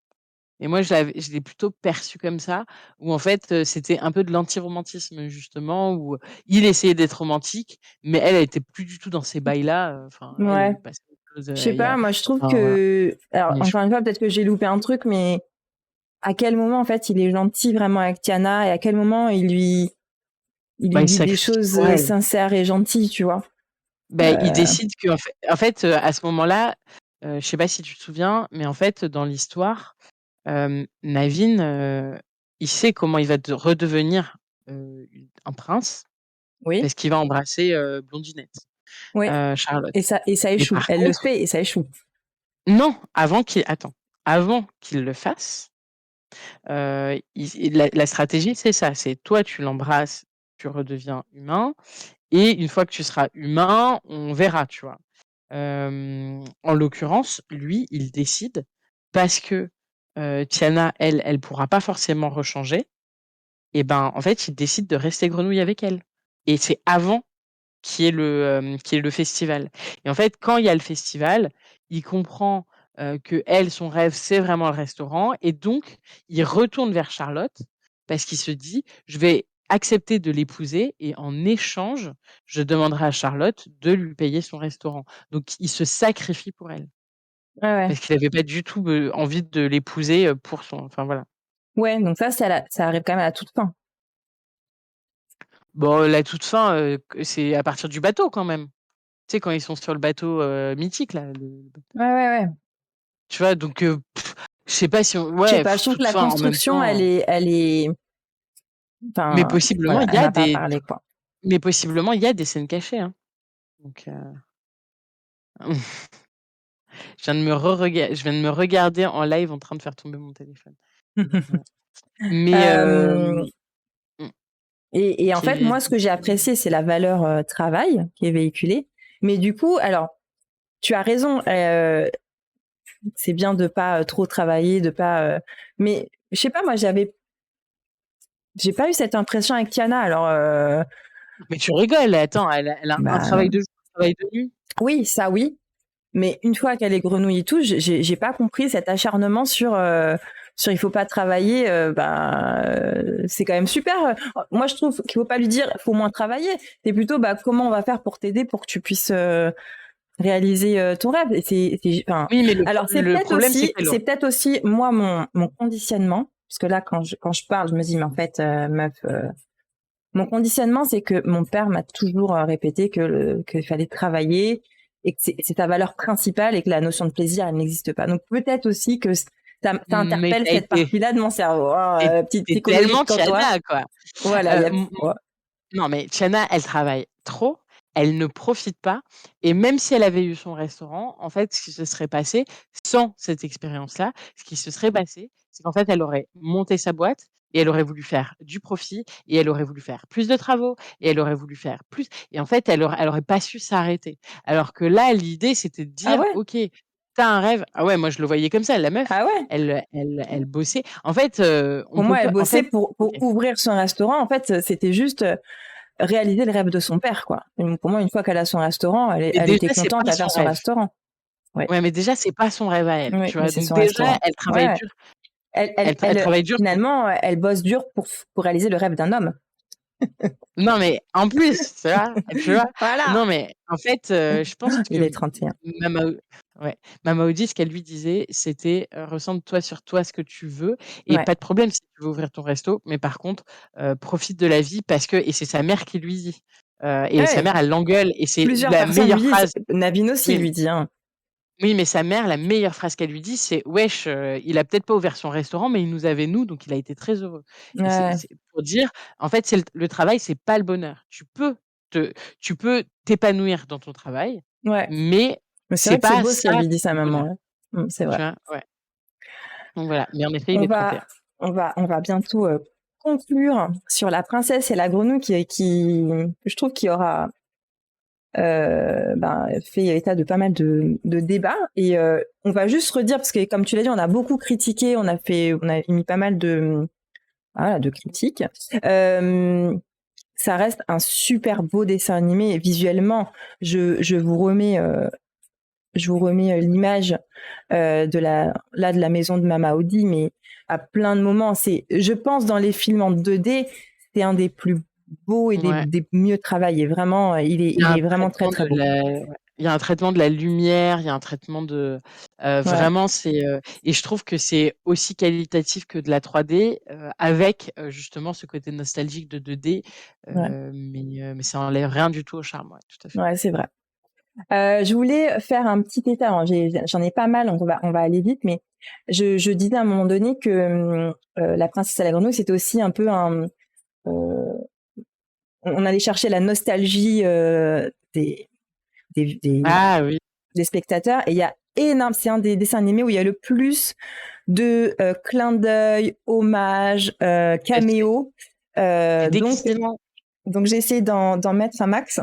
Et moi, je l'ai plutôt perçu comme ça, où en fait, c'était un peu de l'antiromantisme justement, où il essayait d'être romantique, mais elle était plus du tout dans ces bails-là, enfin elle, Ouais. elle passait à autre chose, Je sais il y a pas, moi je trouve enfin voilà, que, alors il est chou. encore une fois, peut-être que j'ai loupé un truc, mais à quel moment en fait il est gentil vraiment avec Tiana, et à quel moment il Bah, lui il se dit des sacrifie choses pour elle. sincères et gentilles, tu vois. Bah, il Euh, décide qu'en fait, à ce moment-là, je sais pas si tu te souviens, mais en fait, dans l'histoire, Naveen, il sait comment il va redevenir, un prince, oui, parce qu'il va embrasser, Blondinette, oui. Charlotte. Et ça Mais échoue. par Elle le contre fait et ça échoue. non, avant qu'il le fasse, la stratégie, c'est ça, c'est toi, tu l'embrasses, tu redeviens humain et une fois que tu seras humain, on verra, tu vois? En l'occurrence, lui, il décide parce que, Tiana, elle pourra pas forcément rechanger et ben, en fait, il décide de rester grenouille avec elle et c'est avant qu'il y ait le festival et en fait, quand il y a le festival, il comprend, qu'elle, son rêve, c'est vraiment le restaurant et donc il retourne vers Charlotte parce qu'il se dit: «Je vais accepter de l'épouser et en échange, je demanderai à Charlotte de lui payer son restaurant». Donc il se sacrifie pour elle Ouais, ouais. parce qu'il avait pas du tout, envie de l'épouser, pour son enfin voilà. Ouais, donc ça arrive quand même à la toute fin. Bon, la toute fin, q c'est à partir du bateau quand même. Tu sais, quand ils sont sur le bateau, mythique là, le Ouais, ouais, ouais. tu vois? Donc je sais pas si on Je sais ouais, pas, je trouve que toute la fin en même construction, temps, enfin, voilà, elle m'a pas parlé, quoi. mais possiblement il y a des scènes cachées, hein. Donc je viens de me regarder en live en train de faire tomber mon téléphone. Donc voilà. Mais Hem, mmh. Et en qui fait, est moi, ce que j'ai apprécié, c'est la valeur travail qui est véhiculée. Mais du coup, alors, tu as raison. C'est bien de pas trop travailler, de pas. Mais je sais pas, moi, j'ai pas eu cette impression avec Tiana. Alors, mais tu rigoles, attends, elle a un bah, travail de jour, un travail de nuit. oui, ça, oui. Mais une fois qu'elle est grenouille et tout, j'ai pas compris cet acharnement sur il faut pas travailler. C'est quand même super. Moi, je trouve qu'il faut pas lui dire faut moins travailler. C'est plutôt comment on va faire pour t'aider pour que tu puisses réaliser ton rêve. Et enfin, Oui, mais alors le problème, c'est qu'elle c'est peut-être aussi moi mon conditionnement, parce que là quand je parle, je me dis mais en fait meuf. Mon conditionnement, c'est que mon père m'a toujours répété qu'il fallait travailler et que c'est ta valeur principale et que la notion de plaisir, elle n'existe pas. Donc peut-être aussi que ça mais interpelle t'as cette été partie-là de mon cerveau. t'es Petite tu psychologie tellement de comptoir. Tiana, quoi. Voilà, ouais. Non, mais Tiana, elle travaille trop, elle ne profite pas et même si elle avait eu son restaurant, en fait, ce qui se serait passé sans cette expérience-là, ce qui se serait passé, c'est qu'en fait, elle aurait monté sa boîte et elle aurait voulu faire du profit et elle aurait voulu faire plus de travaux et elle aurait voulu faire plus et en fait, elle aurait pas su s'arrêter. Alors que là, l'idée, c'était de Ah dire: ouais? «OK, tu as un rêve». Ah ouais, moi, je le voyais comme ça, la meuf, Ah ouais? elle bossait. En fait, on Pour peut moi, elle pas en bossait fait pour OK. ouvrir son restaurant. En fait, c'était juste réaliser le rêve de son père, quoi. Et donc, pour moi, une fois qu'elle a son restaurant, Mais elle était déjà, c'est contente pas à son faire son rêve. restaurant. Ouais. Ouais, mais déjà, c'est pas son rêve à elle, Oui, tu mais vois? c'est Donc son déjà, restaurant. elle Ouais, travaille ouais. dur. Elle travaille dur pour Finalement, elle bosse dur pour réaliser le rêve d'un homme. non, mais en plus, tu vois? Tu vois? Voilà. Non, mais en fait, je pense Il est que 31. Mama ouais, Mama Audi, ce qu'elle lui disait, c'était, «Recentre-toi sur toi, ce que tu veux et Ouais. pas de problème si tu veux ouvrir ton resto, mais par contre, profite de la vie parce que» et c'est sa mère qui lui dit, et sa Ouais, mère, elle l'engueule et c'est plusieurs la personnes lui meilleure disent. phrase Navin aussi oui. lui dit, hein. Oui, mais sa mère, la meilleure phrase qu'elle lui dit, c'est: «Wesh, il a peut-être pas ouvert son restaurant, mais il nous avait nous, donc il a été très heureux» et c'est Ouais, c'est pour dire, en fait, c'est le travail, c'est pas le bonheur. Te tu peux t'épanouir dans ton travail, ouais. mais Mais c'est c'est vrai que c'est pas beau ce qu'elle ça lui dit sa le bonheur, maman, ouais. C'est tu vrai. vois? Ouais, donc voilà, mais en effet, il On est va 31. on va bientôt, conclure sur La Princesse et la Grenouille qui je trouve qui aura, fait état de pas mal de débats et on va juste redire parce que comme tu l'as dit, on a beaucoup critiqué, on a émis pas mal voilà, de critiques. Ça reste un super beau dessin animé visuellement. Je vous remets l'image de la maison de Mama Audi, mais à plein de moments, je pense, dans les films en 2D, c'est un des plus beaux et Ouais. des mieux travaillés. Vraiment, Il y a il un est vraiment très traitement très de beau. la ouais, il y a un traitement de la lumière, il y a un traitement de Ouais, vraiment c'est, et je trouve que c'est aussi qualitatif que de la 3D, avec, justement ce côté nostalgique de 2D, ouais, mais ça enlève rien du tout au charme, ouais, tout à fait. ouais, c'est vrai. Je voulais faire un petit état. Alors, j'en ai pas mal, donc on va aller vite, mais je disais à un moment donné que La Princesse et la Grenouille, c'était aussi un peu euh, on allait chercher la nostalgie des, des, des, Ah oui, des spectateurs. Et il y a énorme, c'est un des dessins animés où il y a le plus de clins d'œil, hommages, mais caméos. c'est Donc, déguisement. j'ai essayé d'en mettre un max.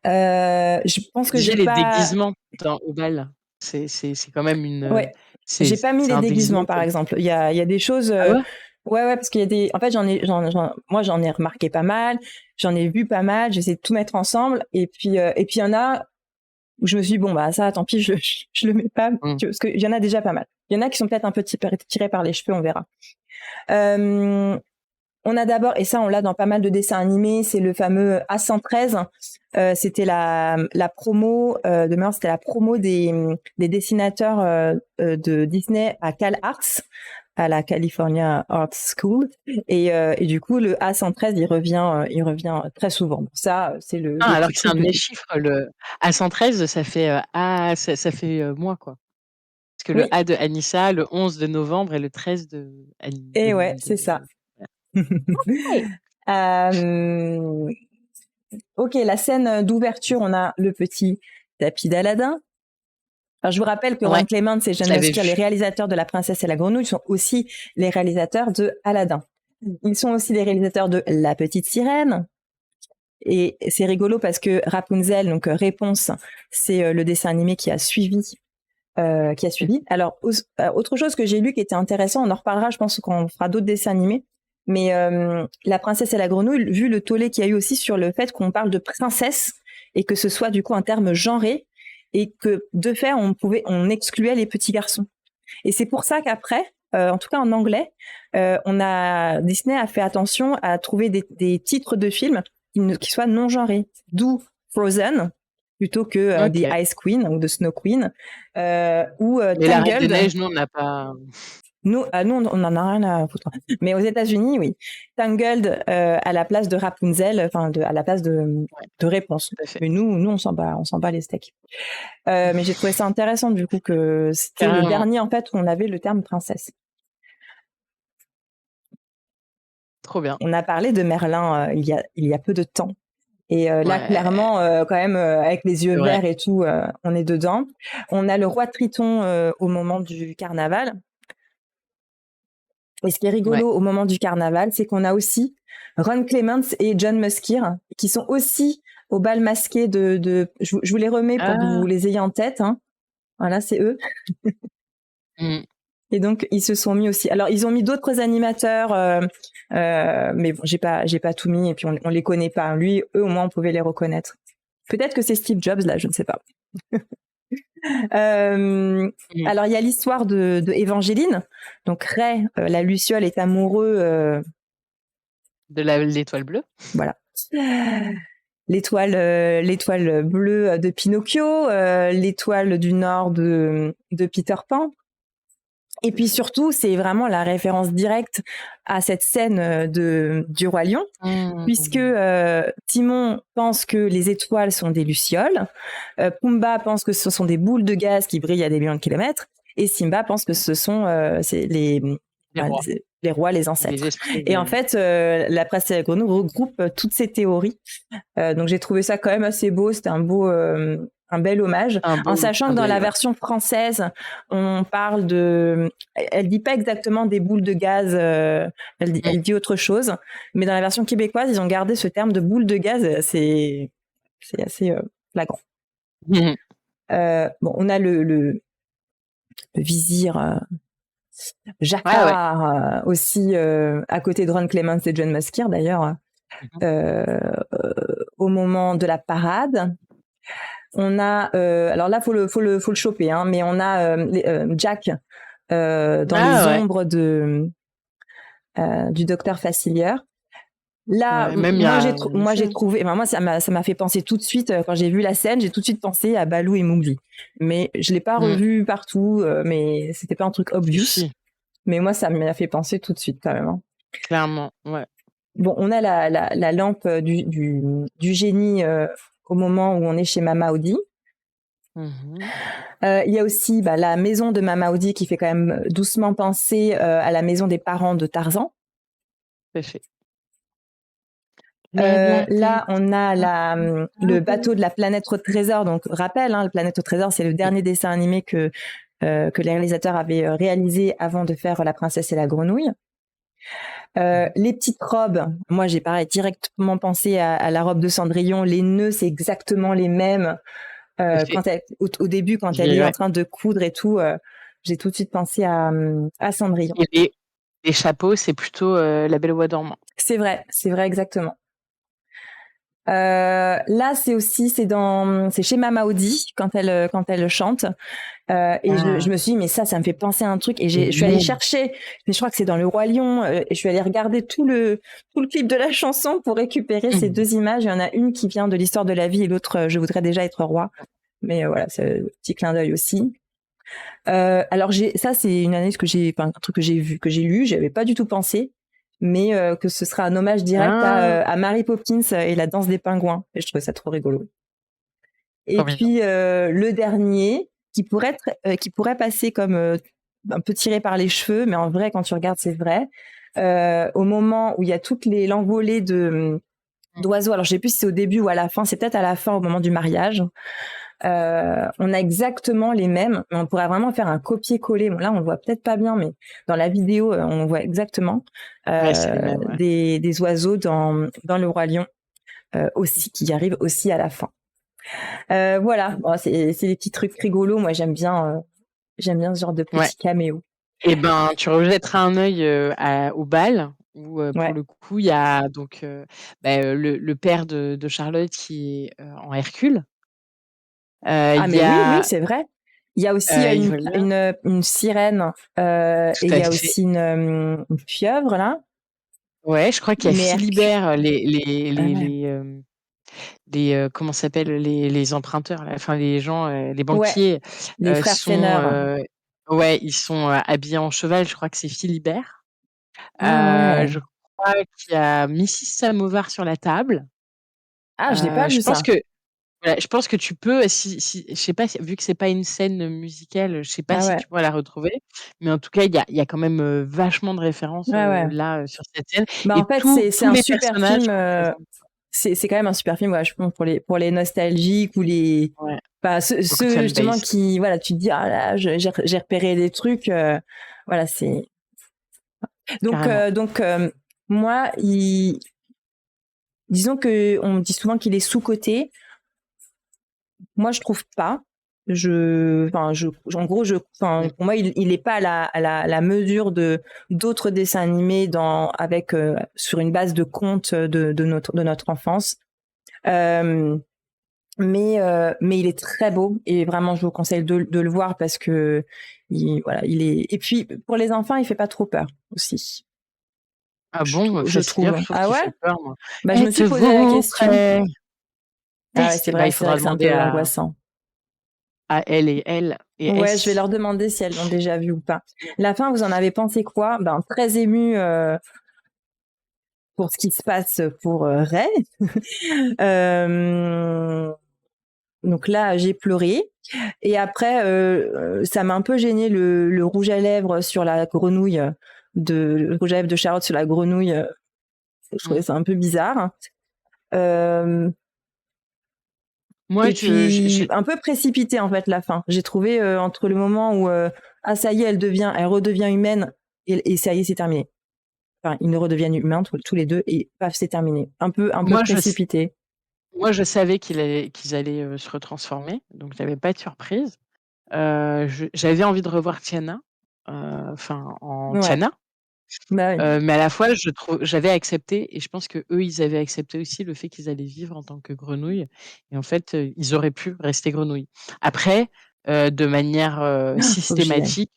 Je pense Je que disais j'ai les pas, déguisements dans au bal, c'est quand même une, ouais, c'est j'ai pas mis c'est les un déguisements déguisement par qui est exemple. Il y a des choses, ah ouais? ouais, parce qu'il y a des, en fait, moi j'en ai remarqué pas mal, j'en ai vu pas mal, j'essaie de tout mettre ensemble, et puis il y en a où je me suis dit, bon, bah, ça, tant pis, je le mets pas, Mmh. parce qu'il y en a déjà pas mal. Il y en a qui sont peut-être un peu tirés par les cheveux, on verra. On a d'abord, et ça, on l'a dans pas mal de dessins animés, c'est le fameux A113. C'était la promo, de mémoire, c'était la promo des dessinateurs de Disney à CalArts, à la California Art School. Et du coup, le A113, il revient très souvent. Bon, ça, c'est Ah, le alors petit que c'est un truc de mes chiffres, le A113, ça fait, ça fait, moi, quoi. Parce que le oui, A de Anissa, le 11 de novembre et le 13 de Annie et ouais, c'est ça. ouais. Euh, ok, la scène d'ouverture, on a le petit tapis d'Aladin. Alors, je vous rappelle que Ouais, Ron Clements et je John l'avais Musker, les vu. réalisateurs de La Princesse et la Grenouille, sont aussi les réalisateurs de Aladdin. Ils sont aussi les réalisateurs de La Petite Sirène. Et c'est rigolo parce que Rapunzel, donc Réponse, c'est le dessin animé qui a suivi. Alors, autre chose que j'ai lu qui était intéressant, on en reparlera, je pense qu'on fera d'autres dessins animés, mais La Princesse et la Grenouille, vu le tollé qu'il y a eu aussi sur le fait qu'on parle de princesse et que ce soit du coup un terme genré et que de fait on excluait les petits garçons. Et c'est pour ça qu'après, en tout cas en anglais, Disney a fait attention à trouver des titres de films qui soient non genrés, d'où Frozen plutôt que The Ice Queen ou The Snow Queen ou Mais la Reine des Tangled. Neiges, nous, on n'a pas. Nous, on en a rien à foutre. Mais aux États-Unis, oui. Tangled à la place de Rapunzel, à la place de Réponse. Tout à fait. Mais nous, on s'en bat les steaks. Mais j'ai trouvé ça intéressant du coup que c'était le dernier en fait où on avait le terme princesse. Trop bien. On a parlé de Merlin il y a peu de temps. Et là, clairement, quand même, avec les yeux verts et tout, on est dedans. On a le roi Triton au moment du carnaval. Et ce qui est rigolo au moment du carnaval, c'est qu'on a aussi Ron Clements et John Muskir qui sont aussi au bal masqué je vous les remets pour que vous les ayez en tête. Hein. Voilà, c'est eux. Et donc, ils se sont mis aussi. Alors, ils ont mis d'autres animateurs, mais bon, j'ai pas tout mis et puis on les connaît pas. Lui, eux, au moins, on pouvait les reconnaître. Peut-être que c'est Steve Jobs, là, je ne sais pas. Alors, il y a l'histoire de Évangeline. Donc, Ray, la Luciole, est amoureux de l'étoile bleue. Voilà. L'étoile bleue de Pinocchio, l'étoile du Nord de Peter Pan. Et puis surtout, c'est vraiment la référence directe à cette scène du Roi Lion, puisque Timon pense que les étoiles sont des lucioles, Pumba pense que ce sont des boules de gaz qui brillent à des millions de kilomètres, et Simba pense que ce sont les rois, les ancêtres. Et en fait, la presse et la grenouille regroupe toutes ces théories. Donc j'ai trouvé ça quand même assez beau, c'était un bel hommage, en sachant que dans la version française, on parle elle dit pas exactement des boules de gaz, elle dit autre chose, mais dans la version québécoise, ils ont gardé ce terme de boules de gaz, c'est assez flagrant. Bon, on a le vizir Jafar aussi à côté de Ron Clements et John Muskir d'ailleurs au moment de la parade. On a alors là faut le choper hein, mais on a Jack dans les ombres du docteur Facilier. Là j'ai trouvé moi ça m'a fait penser tout de suite quand j'ai vu la scène, j'ai tout de suite pensé à Balou et Mowgli. Mais je l'ai pas revu partout mais c'était pas un truc obvious. Mais moi ça m'a fait penser tout de suite quand même. Hein. Clairement, ouais. Bon, on a la lampe du génie au moment où on est chez Mama Audi. Il y a aussi la maison de Mama Audi qui fait quand même doucement penser à la maison des parents de Tarzan. Parfait. Là, on a le bateau de la planète au trésor. Donc, rappel, hein, la planète au trésor, c'est le dernier dessin animé que les réalisateurs avaient réalisé avant de faire La Princesse et la Grenouille. Les petites robes, moi j'ai directement pensé à la robe de Cendrillon. Les nœuds, c'est exactement les mêmes. Au début, quand elle est en train de coudre et tout, j'ai tout de suite pensé à Cendrillon. Et les chapeaux, c'est plutôt La Belle au bois dormant. C'est vrai exactement. Là, c'est chez Mama Audi quand elle chante. Je me suis dit mais ça me fait penser à un truc et je suis allée chercher, mais je crois que c'est dans Le Roi Lion et je suis allée regarder tout le clip de la chanson pour récupérer ces deux images. Il y en a une qui vient de l'histoire de la vie et l'autre Je voudrais déjà être roi. Mais voilà, c'est un petit clin d'œil aussi. Alors ça c'est une analyse un truc que j'ai vu, que j'ai lu, j'avais pas du tout pensé. Mais que ce sera un hommage direct à Mary Poppins et la danse des pingouins. Et je trouvais ça trop rigolo. Et puis le dernier, qui pourrait passer comme un peu tiré par les cheveux, mais en vrai, quand tu regardes, c'est vrai. Au moment où il y a toutes l'envolée d'oiseaux, alors je sais plus si c'est au début ou à la fin, c'est peut-être à la fin, au moment du mariage. On a exactement les mêmes, mais on pourrait vraiment faire un copier-coller. Bon, là, on le voit peut-être pas bien, mais dans la vidéo, on voit exactement Ouais, c'est les mêmes, ouais. des oiseaux dans le Roi Lion aussi, qui arrivent aussi à la fin. Voilà, bon, c'est des petits trucs rigolos. Moi, j'aime bien ce genre de petits Ouais. caméos. Et ben, tu rejetteras un œil au bal où, pour Ouais. le coup, il y a donc le père de Charlotte qui est en Hercule. Ah, Il y mais oui, a c'est vrai. Il y a aussi voilà, une sirène et tout il à y a fait. aussi une pieuvre là. Ouais, je crois qu'il y a Mais Philibert, ah ouais. comment ça s'appelle, les emprunteurs, là, enfin les gens, les Ouais, banquiers les frères sont Fenner. ouais, ils sont habillés en cheval. Je crois que c'est Philibert. Ah ouais. Je crois qu'il y a Mrs Samovar sur la table. Ah, je l'ai pas Je vu pense ça. que voilà, je pense que tu peux, si je sais pas, vu que c'est pas une scène musicale, je sais pas Ah si ouais. tu pourras la retrouver, mais en tout cas, il y a quand même vachement de références Ouais, ouais. là sur cette scène, Bah, et en fait, c'est tous un les super personnages film. représentent. C'est quand même un super film, ouais, je pense, pour les nostalgiques ou les. Ouais, Bah, beaucoup de ceux justement fanbase. qui, voilà, tu te dis, ah là, j'ai repéré des trucs. Voilà, c'est. Carrément. Moi, disons que on me dit souvent qu'il est sous-coté. Moi, je trouve pas. En gros, Mmh. pour moi, il est pas à la mesure de d'autres dessins animés sur une base de contes de notre enfance. Euh, mais il est très beau et vraiment, je vous conseille de le voir parce que voilà, il est. Et puis, pour les enfants, il fait pas trop peur aussi. Ah bon? Je Fast Finger, trouve. je trouve Ah qu'il ouais? fait peur, moi. Bah, je me suis posé la Êtes-vous question. prêts? Ah ouais, Bah, il c'est vrai faudra que c'est un demander peu à angoissant. L et Ouais, je vais S. leur demander si elles l'ont déjà vu ou pas. La fin, vous en avez pensé quoi? Ben, très émue pour ce qui se passe pour Ray. Euh, donc là, j'ai pleuré. Et après, ça m'a un peu gêné le rouge à lèvres sur la grenouille, le rouge à lèvres de Charlotte sur la grenouille. Je trouvais Mmh. ça un peu bizarre. Euh, Moi, et puis un peu précipité en fait la fin. J'ai trouvé entre le moment où ah ça y est, elle redevient humaine et ça y est, c'est terminé. Enfin, ils ne redeviennent humains tous les deux et paf, c'est terminé. Un peu moi, précipité. je savais qu'ils allaient se retransformer, donc j'avais pas de surprise. J'avais envie de revoir Tiana, enfin en Ouais. Tiana, Bah oui. mais à la fois j'avais accepté, et je pense que eux ils avaient accepté aussi le fait qu'ils allaient vivre en tant que grenouilles, et en fait ils auraient pu rester grenouilles. Après, de manière Faut que j'y aille. systématique,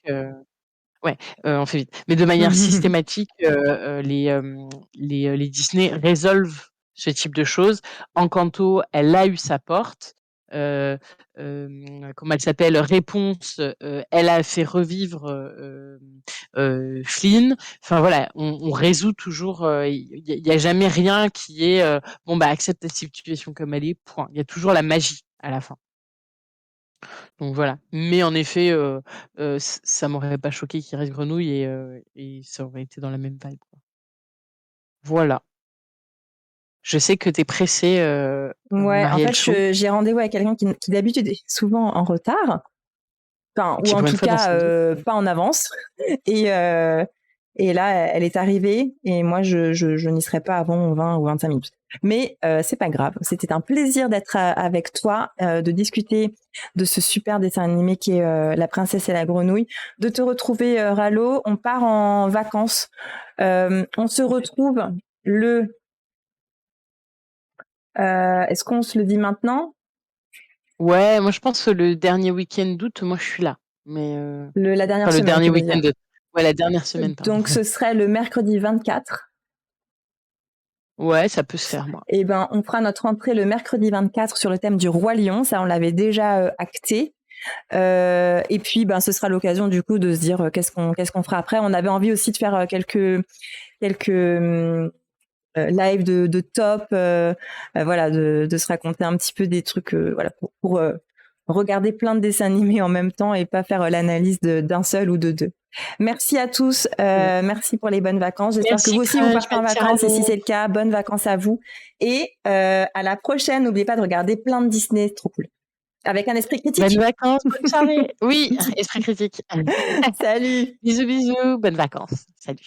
ouais, on fait vite. Mais de manière systématique, les Disney résolvent ce type de choses. Encanto, elle a eu sa porte. Comment elle s'appelle? Réponse, elle a fait revivre, Flynn. Enfin voilà, on résout toujours, il y a jamais rien qui est, bon bah accepte la situation comme elle est, point. Il y a toujours la magie à la fin. Donc voilà. Mais en effet, ça m'aurait pas choqué qu'il reste grenouille, et ça aurait été dans la même vibe, quoi. Voilà. Je sais que tu es pressée, Ouais, en Marielle fait, Chou, j'ai rendez-vous avec quelqu'un qui d'habitude est souvent en retard, enfin, ou qui en pour une tout fois dans cas sa vie. pas en avance. Et, euh, et là, elle est arrivée et moi, je n'y serai pas avant 20 ou 25 minutes. Mais c'est pas grave. C'était un plaisir d'être avec toi, de discuter de ce super dessin animé qui est La Princesse et la Grenouille, de te retrouver, Ralo. On part en vacances. On se retrouve le. Est-ce qu'on se le dit maintenant? Ouais, moi je pense que le dernier week-end d'août, moi je suis là. Mais La dernière enfin le semaine, dernier tu veux week-end dire. de ouais, la dernière semaine, pardon. Donc, ce serait le mercredi 24. Ouais, ça peut se faire, moi. Et ben, on fera notre entrée le mercredi 24 sur le thème du Roi Lion. Ça, on l'avait déjà acté. Et puis, ben, ce sera l'occasion du coup de se dire qu'est-ce qu'on fera après. On avait envie aussi de faire quelques lives de top, voilà, de se raconter un petit peu des trucs, voilà, pour regarder plein de dessins animés en même temps et pas faire l'analyse d'un seul ou de deux. Merci à tous, Mmh. merci pour les bonnes vacances. J'espère que Merci vous aussi vous Crunch, partez en merci vacances et si Ralo. c'est le cas, bonnes vacances à vous. Et à la prochaine, n'oubliez pas de regarder plein de Disney, c'est trop cool. Avec un esprit Bonnes critique. vacances, bonne soirée. Oui, esprit critique. Salut. Bisous, bisous, bonnes vacances. Salut.